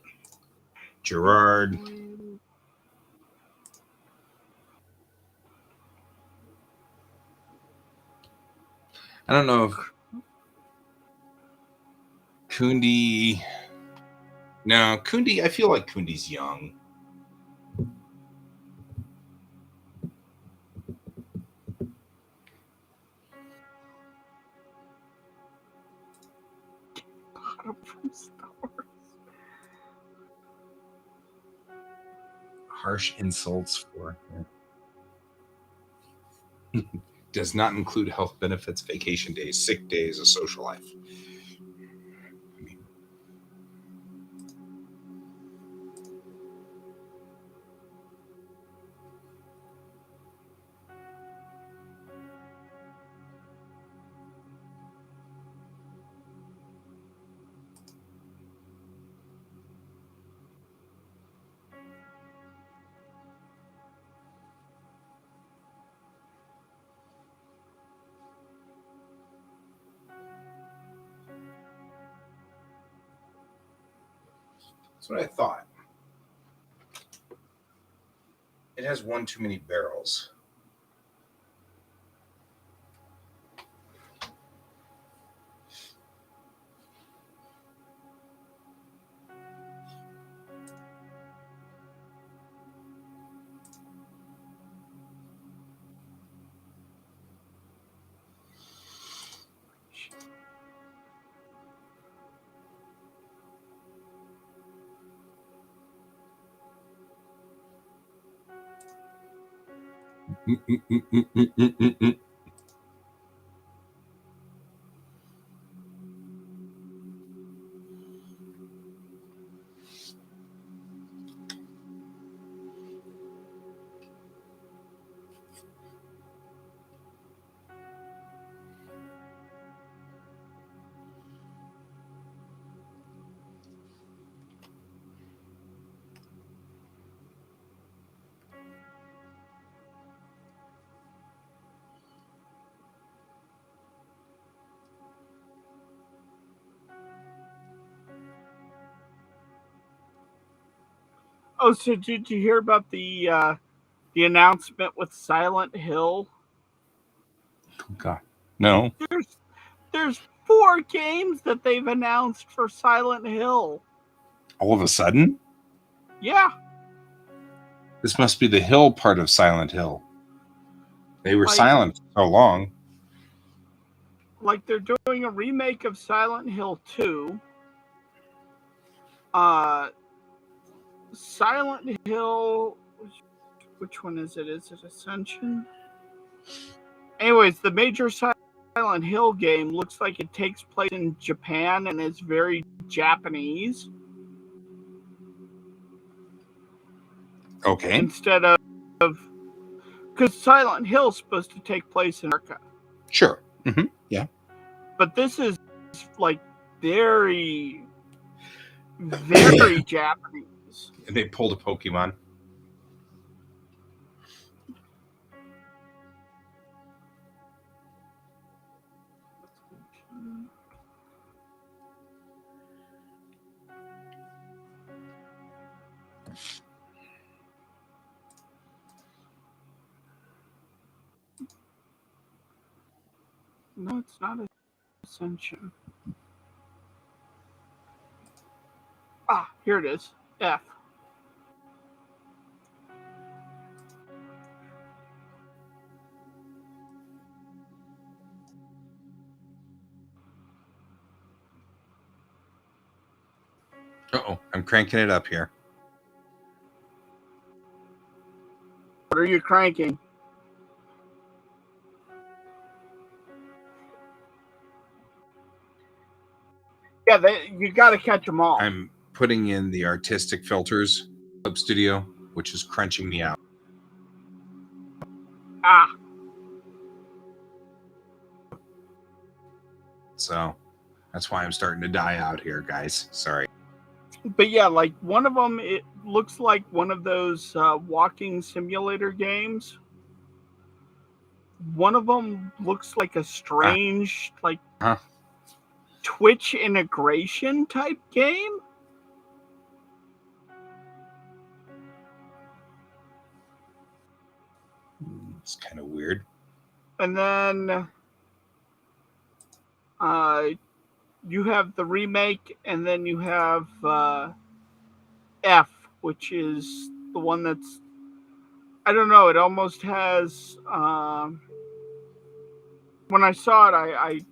Gerard. I don't know if Kundi. No, Kundi. I feel like Kundi's young. Harsh insults for does not include health benefits, vacation days, sick days, a social life. That's what I thought. It has one too many barrels. Oh, so did you hear about the announcement with Silent Hill? God, no. There's 4 games that they've announced for Silent Hill. All of a sudden, Yeah, this must be the hill part of Silent Hill. They were silent for so long. like they're doing a remake of Silent Hill 2. Silent Hill, which one is it? Is it Ascension? Anyways, the major Silent Hill game looks like it takes place in Japan and is very Japanese. Okay. Instead of, because Silent Hill is supposed to take place in America. Sure. Mm-hmm. Yeah. But this is like very, very Japanese. They pulled a Pokemon. No, it's not Ascension. Ah, here it is. F. Uh-oh, I'm cranking it up here. What are you cranking? Yeah, you got to catch them all. I'm putting in the artistic filters Clip Studio, which is crunching me out. Ah. So that's why I'm starting to die out here, guys. Sorry. But yeah, like one of them, it looks like one of those walking simulator games. One of them looks like a strange, Twitch integration type game. It's kind of weird. And then you have the remake, and then you have F, which is the one that's, I don't know, it almost has, when I saw it, I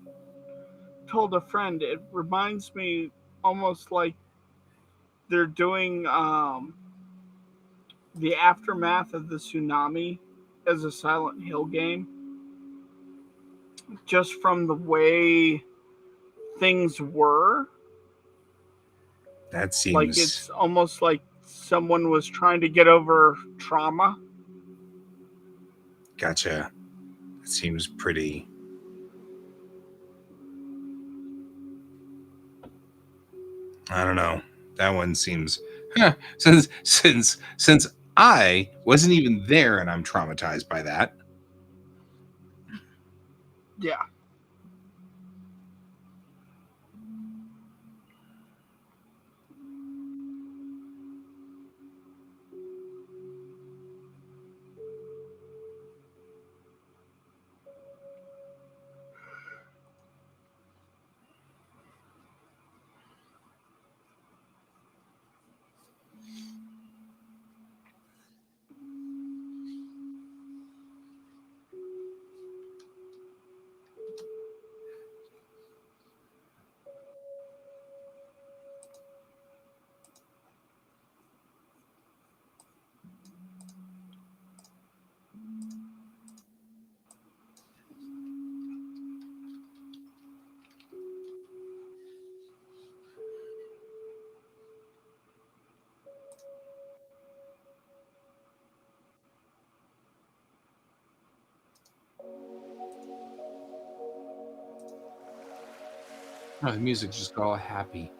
told a friend, it reminds me almost like they're doing the aftermath of the tsunami as a Silent Hill game, just from the way things were. That seems like it's almost like someone was trying to get over trauma. Gotcha. It seems pretty. I don't know. That one seems since I wasn't even there and I'm traumatized by that. Yeah. Oh, the music just got all happy.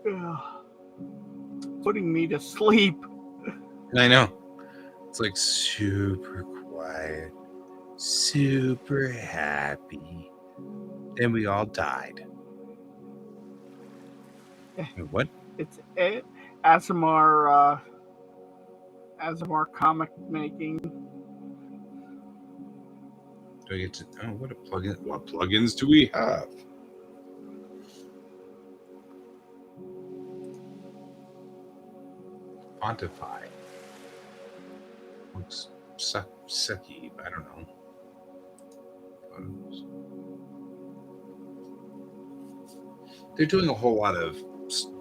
Ugh. Putting me to sleep. I know. It's like super quiet, super happy. And we all died. What? It's ASMR comic making. Do I get to? Oh, what a plugin! What plugins do we have? Quantify. Looks sucky. I don't know. Photos. They're doing a whole lot of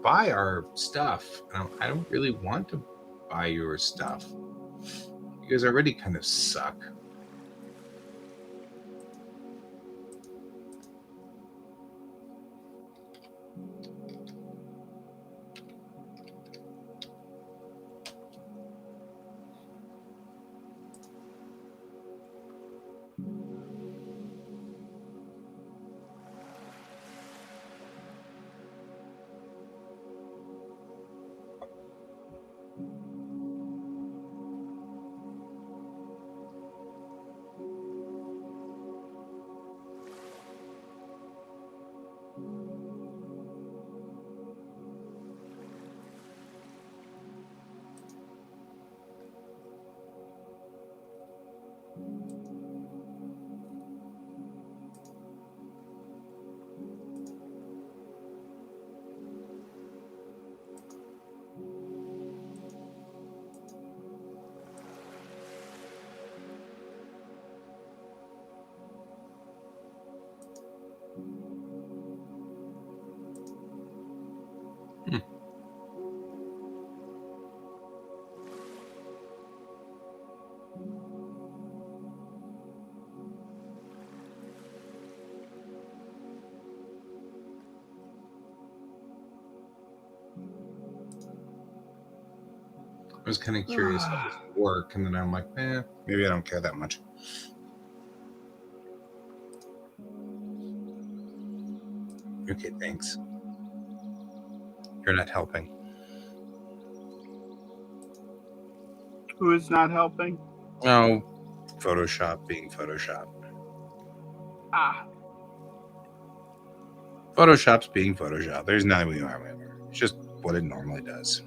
buy our stuff. I don't really want to buy your stuff. You guys already kind of suck. I was kind of curious how this would work, and then I'm like, maybe I don't care that much. Okay, thanks. You're not helping. Who is not helping? Oh, Photoshop being Photoshop. Ah, Photoshop's being Photoshop. There's nothing we are. It's just what it normally does.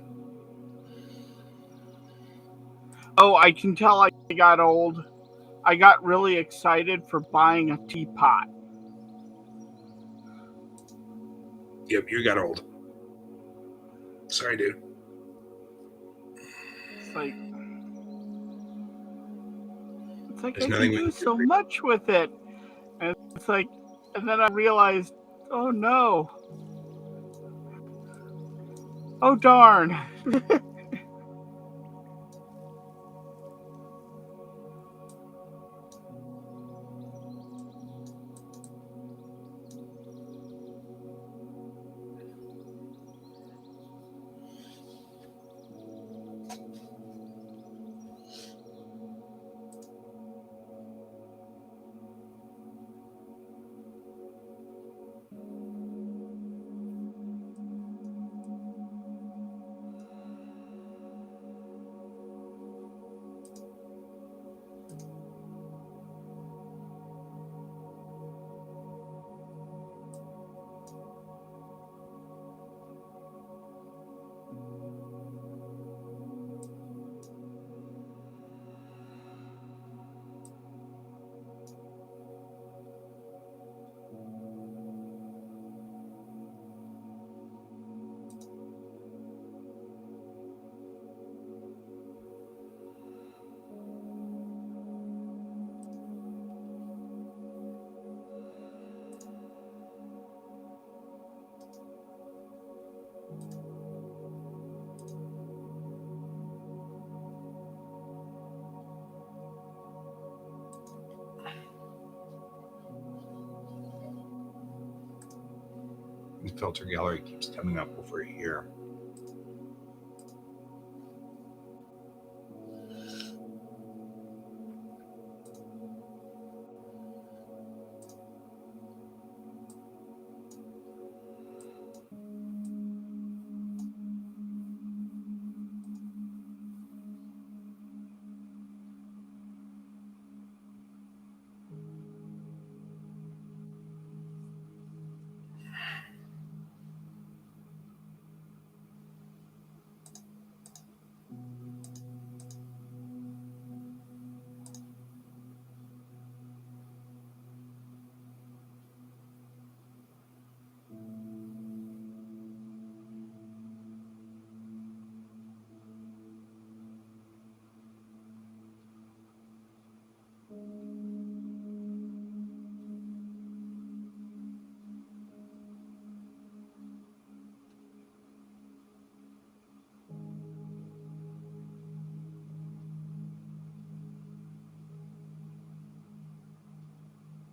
oh, I can tell I got old. I got really excited for buying a teapot. Yep, you got old. Sorry, dude. It's like There's I nothing can we do can so do. much with it, and it's like, and then I realized, oh no, oh darn. The filter gallery keeps coming up over here.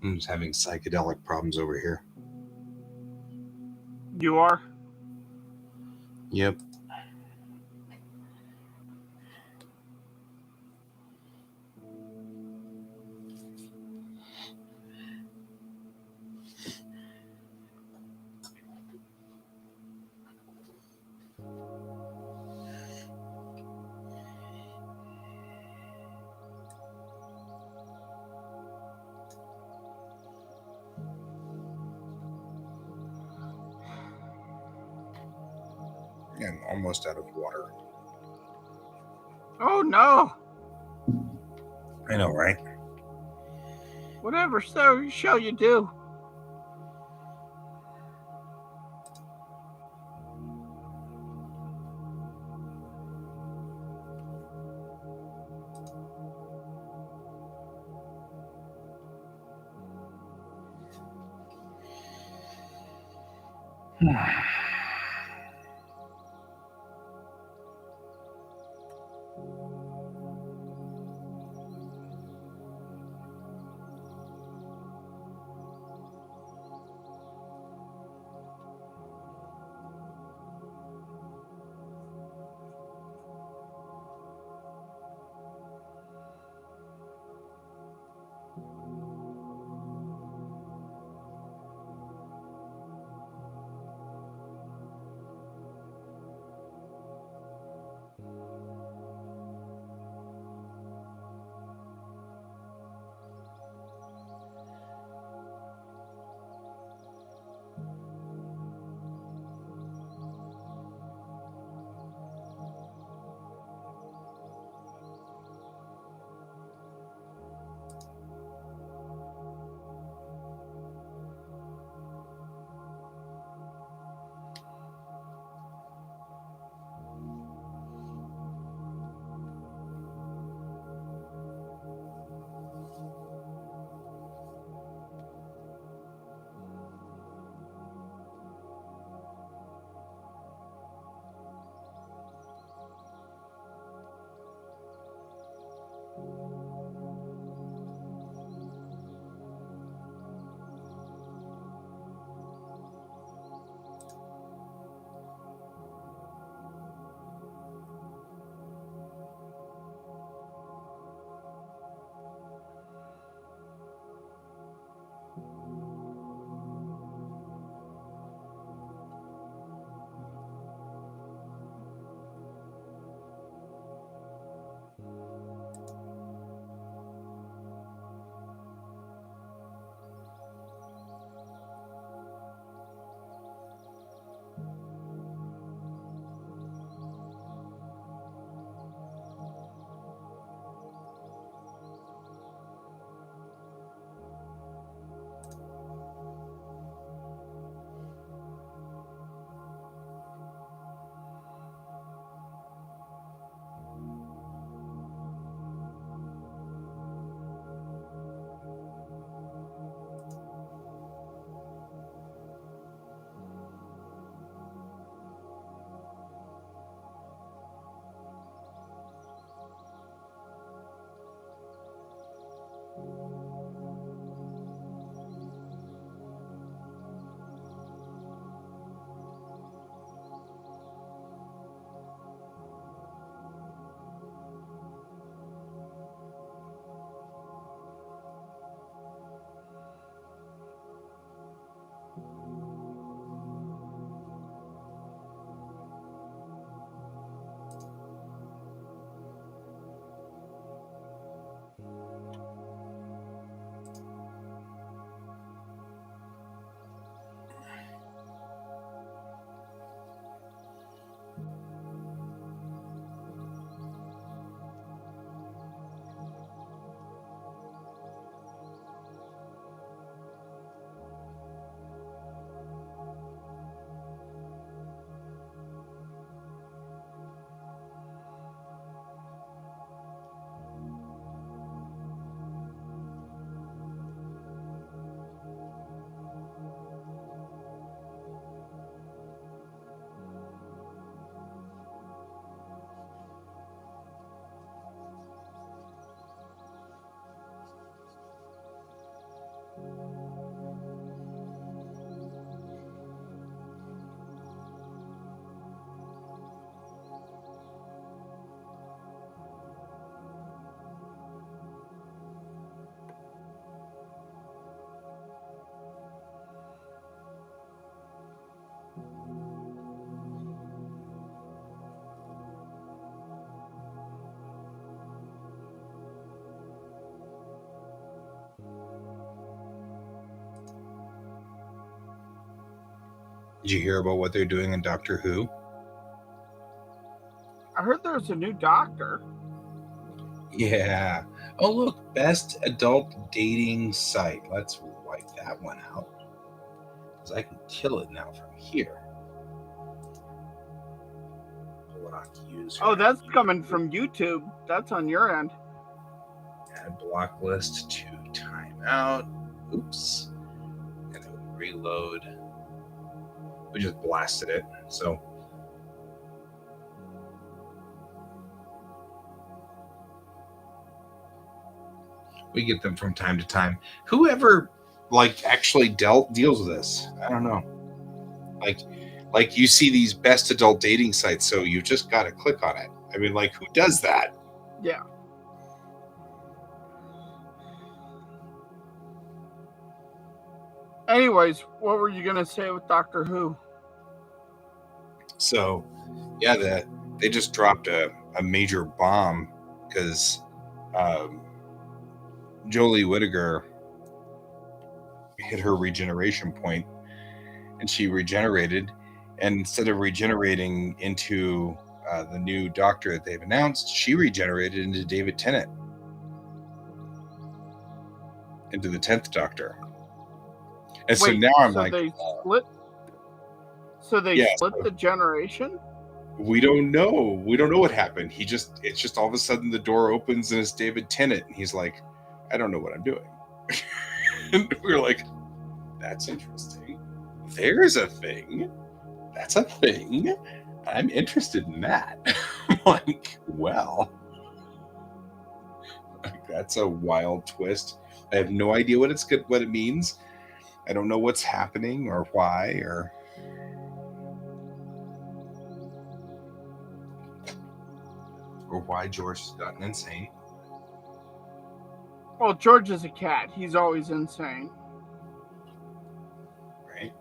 I'm just having psychedelic problems over here. You are? Yep. I'm almost out of water. Oh no! I know, right? Whatever show you do. Did you hear about what they're doing in Doctor Who? I heard there's a new doctor. Yeah. Oh, look, best adult dating site. Let's wipe that one out. Because I can kill it now from here. Block user. Oh, that's coming from YouTube. That's on your end. Add block list to timeout. Oops. And reload. We just blasted it. So we get them from time to time. Whoever actually deals with this, I don't know. Like you see these best adult dating sites, so you just got to click on it. I mean, who does that? Yeah. Anyways, what were you gonna say with Doctor Who? So, yeah, they just dropped a major bomb because Jolie Whittaker hit her regeneration point, and she regenerated. And instead of regenerating into the new Doctor that they've announced, she regenerated into David Tennant, into the 10th Doctor. And so now I'm like, they split. So they yeah, split the generation. We don't know. We don't know what happened. It's just all of a sudden the door opens and it's David Tennant, and he's like, I don't know what I'm doing. And we're like, that's interesting. There's a thing. That's a thing. I'm interested in that. I'm like, well, that's a wild twist. I have no idea what it means. I don't know what's happening or why or why George has gotten insane. Well, George is a cat. He's always insane. Right?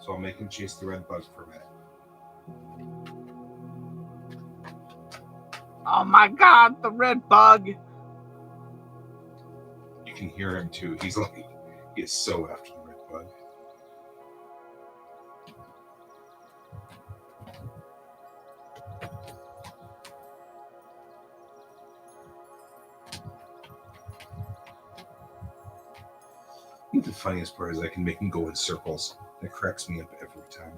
So I'll make him chase the red bug for a minute. Oh my god, the red bug! You can hear him too. He is so after the red bug. I think the funniest part is I can make him go in circles. That cracks me up every time.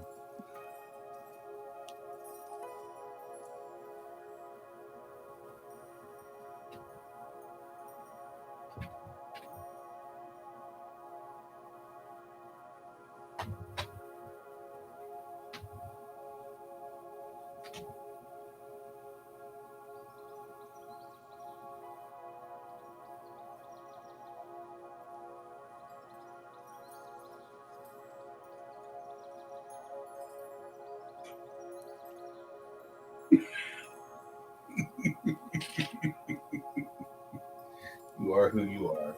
You are who you are.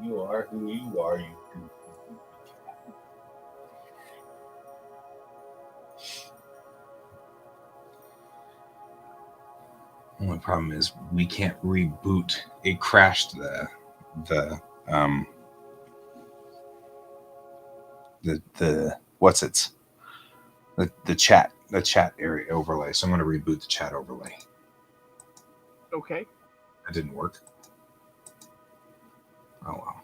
You are who you are. You do. Only problem is we can't reboot. It crashed the what's its the chat area overlay. So I'm going to reboot the chat overlay. Okay. That didn't work. Oh well.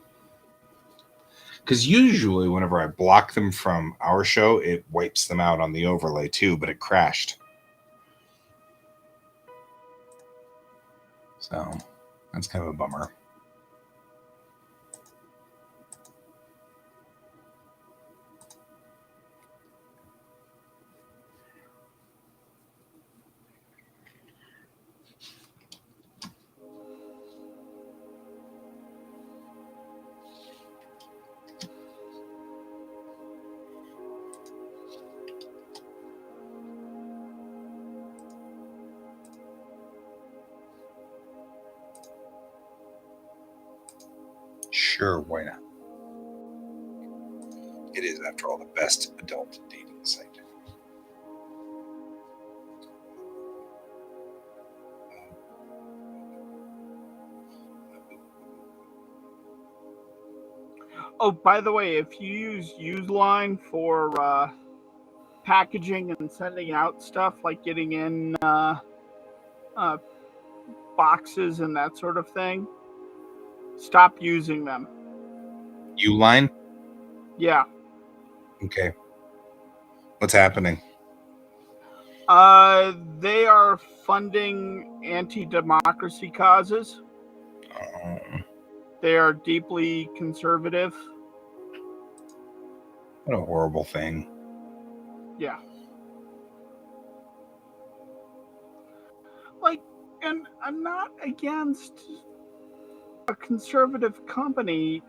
Because usually whenever I block them from our show, it wipes them out on the overlay too, but it crashed. So that's kind of a bummer. Sure, why not? It is, after all, the best adult dating site. Oh, by the way, if you use Useline for packaging and sending out stuff, like getting in uh, boxes and that sort of thing, stop using them. Uline? Yeah. Okay. What's happening? They are funding anti-democracy causes. They are deeply conservative. What a horrible thing. Yeah. Like, and I'm not against a conservative company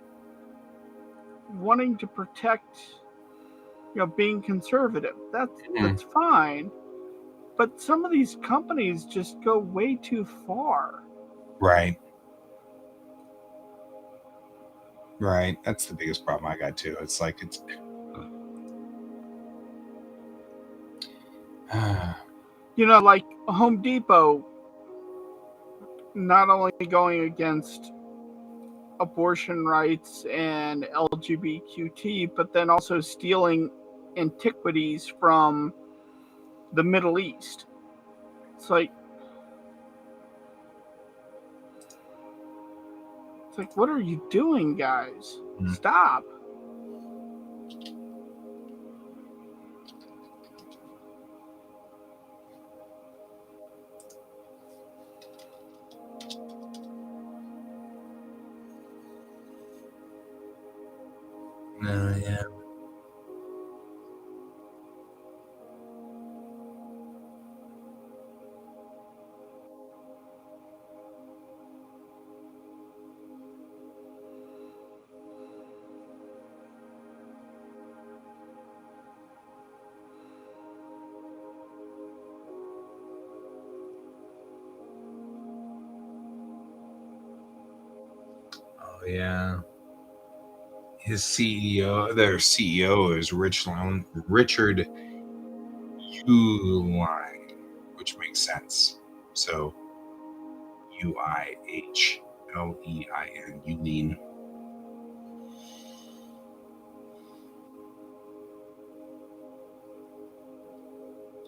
wanting to protect, being conservative. That's fine. But some of these companies just go way too far. Right. Right. That's the biggest problem I got too. It's like it's Like Home Depot not only going against abortion rights and LGBTQT, but then also stealing antiquities from the Middle East. It's like, what are you doing, guys? Stop. yeah. Oh yeah. Their CEO is Richard Uihlein, which makes sense. So Uihlein, Uihlein.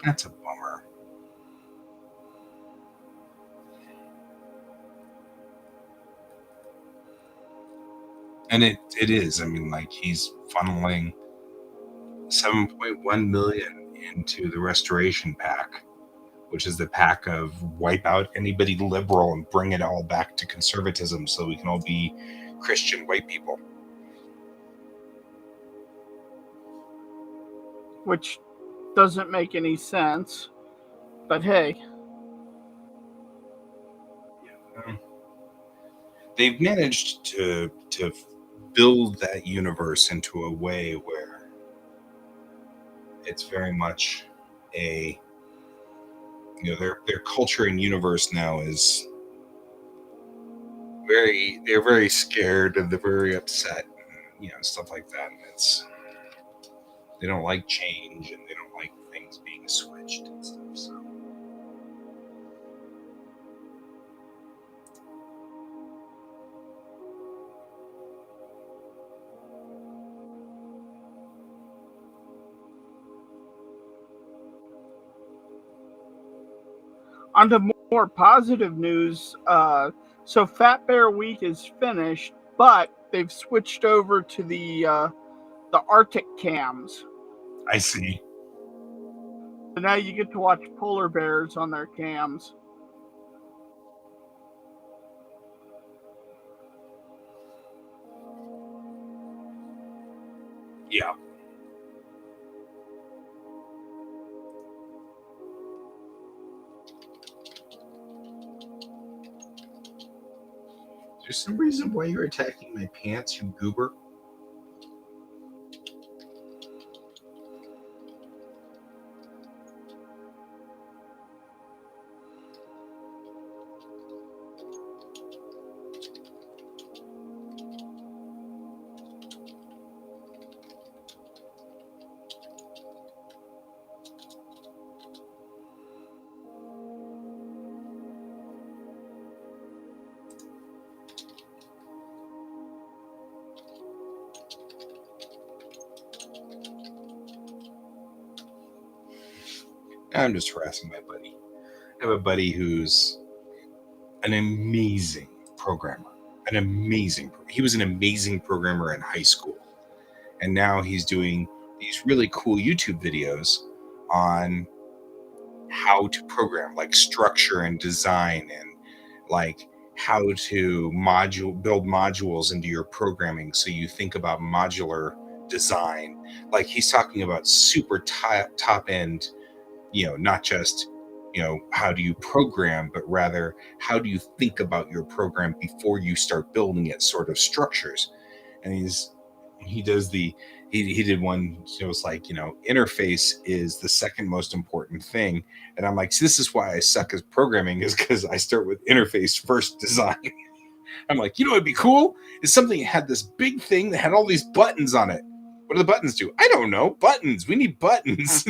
That's a bummer. And it is. I mean, like, he's funneling 7.1 million into the Restoration Pack, which is the pack of wipe out anybody liberal and bring it all back to conservatism so we can all be Christian white people. Which doesn't make any sense. But hey. They've managed to build that universe into a way where it's very much a their culture and universe now is they're very scared and they're very upset, and, stuff like that. And they don't like change and they don't like things being switched and stuff. So on to more positive news. So Fat Bear Week is finished, but they've switched over to the Arctic cams. I see. So now you get to watch polar bears on their cams. Yeah. There's some reason why you're attacking my pants, you goober. I'm just harassing my buddy. I have a buddy who's an amazing programmer. He was an amazing programmer in high school. And now he's doing these really cool YouTube videos on how to program, like structure and design, and like how to build modules into your programming. So you think about modular design. Like he's talking about super top end, not just, how do you program, but rather how do you think about your program before you start building it, sort of structures. And he did one. It was like, interface is the second most important thing. And I'm like, so this is why I suck at programming, is because I start with interface first design. I'm like, what'd be cool is something that had this big thing that had all these buttons on it. What do the buttons do? I don't know. Buttons. We need buttons.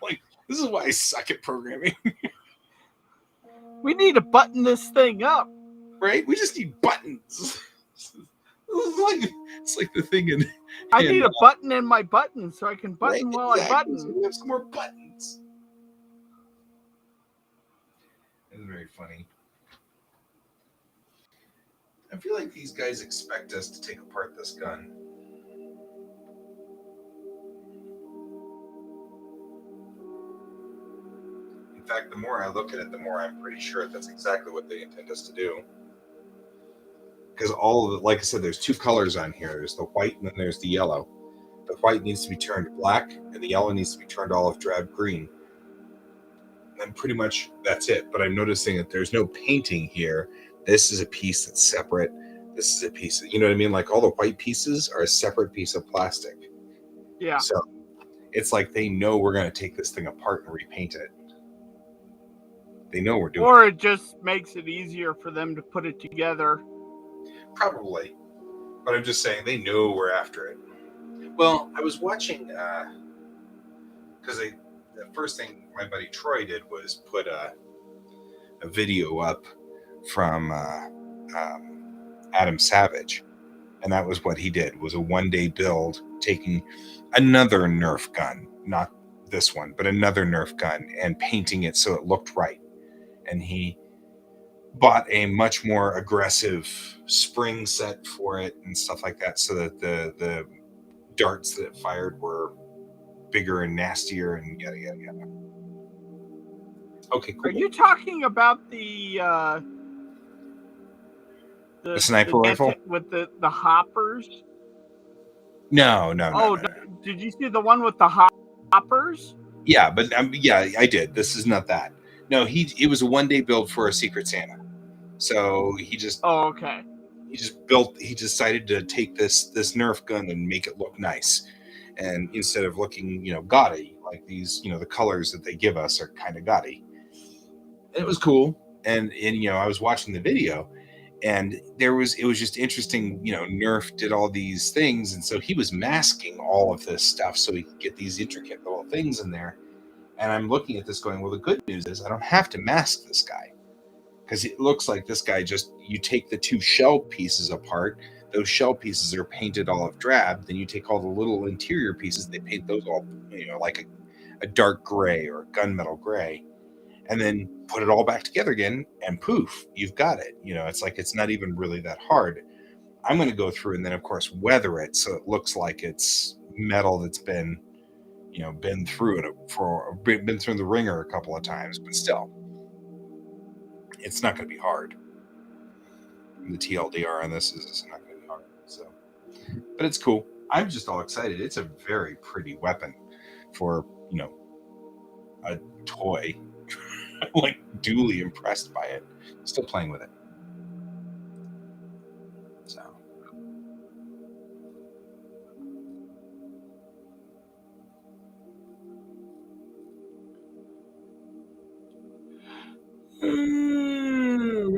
Like, this is why I suck at programming. We need to button this thing up. Right? We just need buttons. It's like the thing in. I need a button in my button so I can button while I button. So we have some more buttons. It's very funny. I feel like these guys expect us to take apart this gun. In fact, the more I look at it, the more I'm pretty sure that's exactly what they intend us to do. Because like I said, there's two colors on here. There's the white and then there's the yellow. The white needs to be turned black and the yellow needs to be turned olive drab green. And pretty much that's it. But I'm noticing that there's no painting here. This is a piece that's separate. This is a piece that, you know what I mean? Like all the white pieces are a separate piece of plastic. Yeah. So it's like they know we're going to take this thing apart and repaint it. They know we're doing it. Or it just makes it easier for them to put it together. Probably. But I'm just saying they know we're after it. Well, I was watching, because the first thing my buddy Troy did was put a video up from Adam Savage. And that was what he did, was a one-day build, taking another Nerf gun, not this one, but another Nerf gun, and painting it so it looked right. And he bought a much more aggressive spring set for it and stuff like that, so that the darts that it fired were bigger and nastier and yada yada yada. Okay, cool. Are you talking about the sniper rifle with the hoppers? No. Did you see the one with the hoppers? Yeah, but yeah, I did. This is not that. No, it was a one-day build for a Secret Santa. So he just. Oh, okay. He decided to take this Nerf gun and make it look nice, and instead of looking, gaudy like these, the colors that they give us are kind of gaudy. And it was cool, and I was watching the video, and it was just interesting. Nerf did all these things, and so he was masking all of this stuff so he could get these intricate little things in there. And I'm looking at this going, well, the good news is I don't have to mask this guy, because it looks like this guy you take the two shell pieces apart. Those shell pieces are painted olive drab. Then you take all the little interior pieces, they paint those all, like a dark gray or a gunmetal gray, and then put it all back together again, and poof, you've got it. It's like, it's not even really that hard. I'm going to go through and then, of course, weather it so it looks like it's metal that's been, been through been through the ringer a couple of times, but still, it's not going to be hard. The TLDR on this is not going to be hard. So, but it's cool. I'm just all excited. It's a very pretty weapon for, a toy. I'm like duly impressed by it. Still playing with it. So.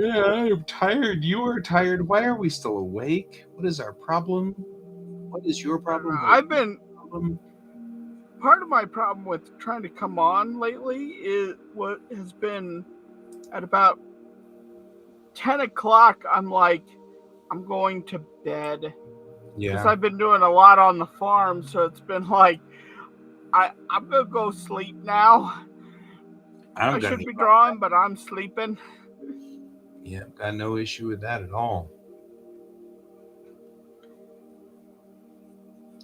Yeah, I'm tired. You are tired. Why are we still awake? What is our problem? What is your problem? Part of my problem with trying to come on lately is what has been at about 10 o'clock. I'm like, I'm going to bed. Yeah. Because I've been doing a lot on the farm. So it's been like, I'm gonna go sleep now. I I don't got should any be problem drawing, but I'm sleeping. with that. Yeah, got no issue with that at all.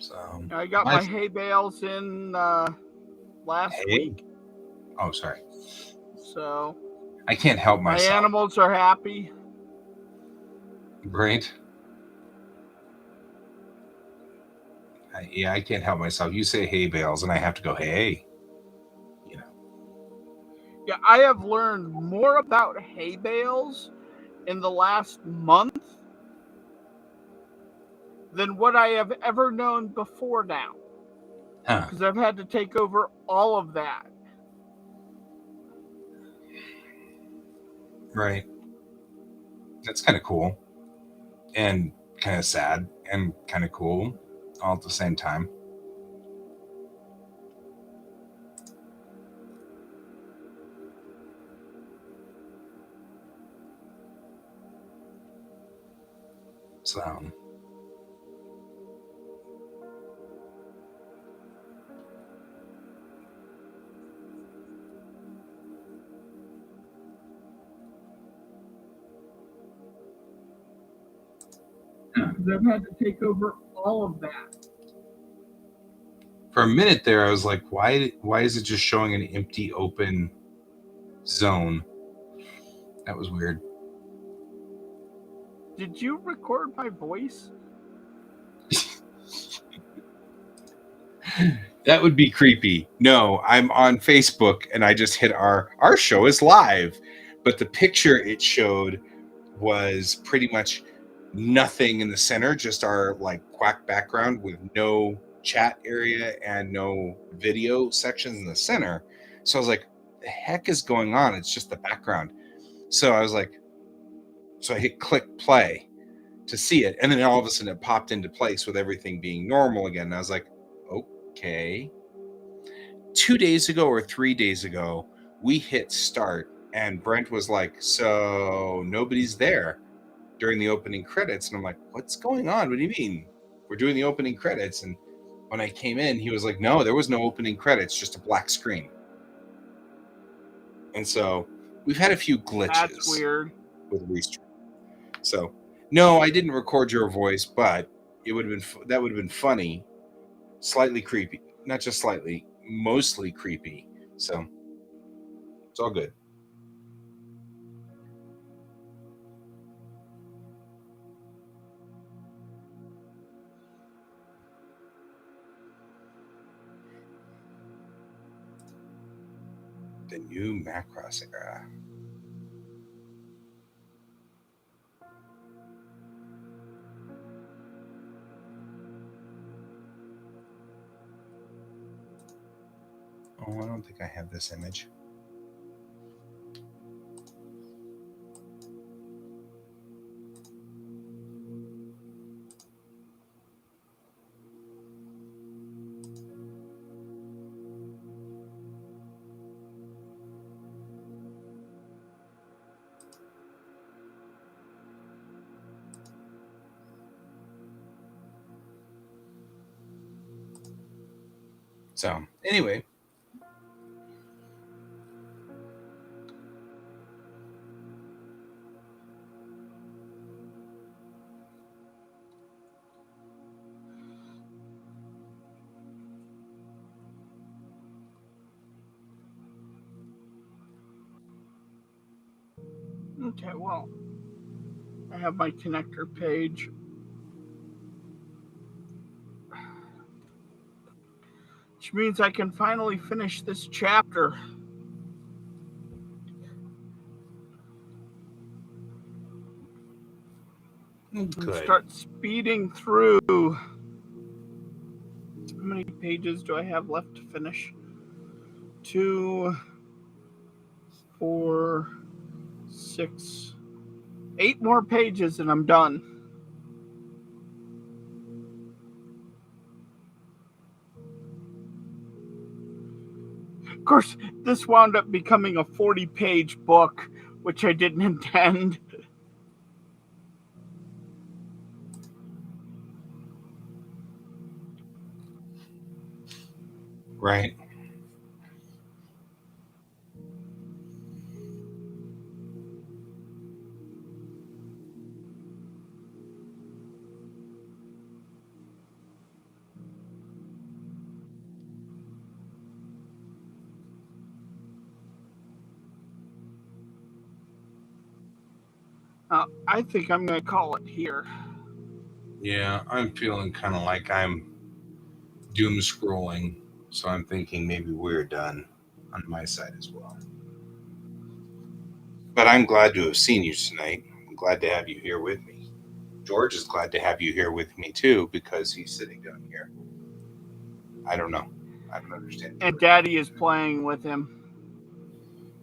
So I got my hay bales in last hay? week, Oh, sorry. so I can't help my myself. animals are happy. Right? I can't help myself. You say hay bales, and I have to go, hey. You know. Yeah, I have learned more about hay bales in the last month than what I have ever known before now. Huh. Because I've had to take over all of that. Right. That's kind of cool. And kind of sad and kind of cool all at the same time. So Because I've had to take over all of that. for a minute there, I was like, why is it just showing an empty open zone? That was weird. Did you record my voice? That would be creepy. No, I'm on Facebook and I just hit our show is live, but the picture it showed was pretty much nothing in the center, just our like QuaCk background with no chat area and no video sections in the center. So I was like, the heck is going on? It's just the background. So I was like, so I hit click play to see it, and then all of a sudden it popped into place with everything being normal again. And I was like, okay. 2 days ago or 3 days ago, we hit start, and Brent was like, so nobody's there during the opening credits. And I'm like, what's going on? What do you mean? We're doing the opening credits. And when I came in, he was like, no, there was no opening credits, just a black screen. And so we've had a few glitches. That's weird. With Restream. So no, I didn't record your voice, but it would have been that would have been funny, slightly creepy, not just slightly, mostly creepy. So it's all good. The new Macross era. Oh, I don't think I have this image. So anyway, Okay, well, I have my connector page. Which means I can finally finish this chapter. And good. start speeding through. How many pages do I have left to finish? 2, 4, 6, 8 more pages and I'm done. Of course, this wound up becoming a 40-page book, which I didn't intend. Right. I think I'm going to call it here. Yeah, I'm feeling kind of like I'm doom scrolling, so I'm thinking maybe we're done on my side as well. But I'm glad to have seen you tonight. I'm glad to have you here with me. George is glad to have you here with me too because he's sitting down here. I don't know. I don't understand. And Daddy is playing with him.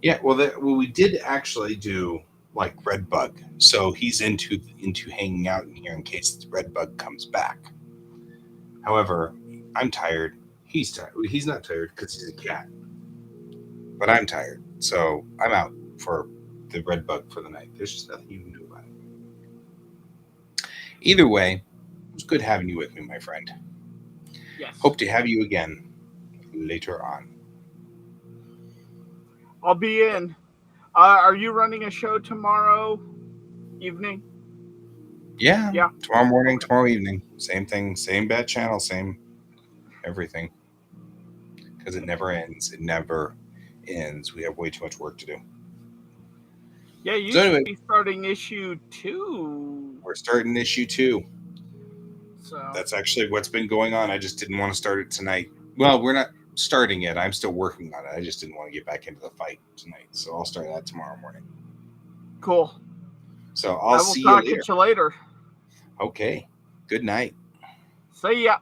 Yeah, well, we did actually do like Redbug, so he's into hanging out in here in case Redbug comes back. However, I'm tired. He's tired. He's not tired because he's a cat, but I'm tired, so I'm out for the Redbug for the night. There's just nothing you can do about it. Either way, it was good having you with me, my friend. Yes. Hope to have you again later on. I'll be in. Are you running a show tomorrow evening? Yeah. Yeah. Tomorrow morning, tomorrow evening. Same thing, same bad channel, same everything. Because it never ends. It never ends. We have way too much work to do. Yeah, you So should anyway, be starting issue 2. we're starting issue 2. So That's actually what's been going on. I just didn't want to start it tonight. Well, we're not starting it. I'm still working on it. I just didn't want to get back into the fight tonight. So I'll start that tomorrow morning. cool. So I I'll will see you talk later. at you later. Okay. Good night. See ya.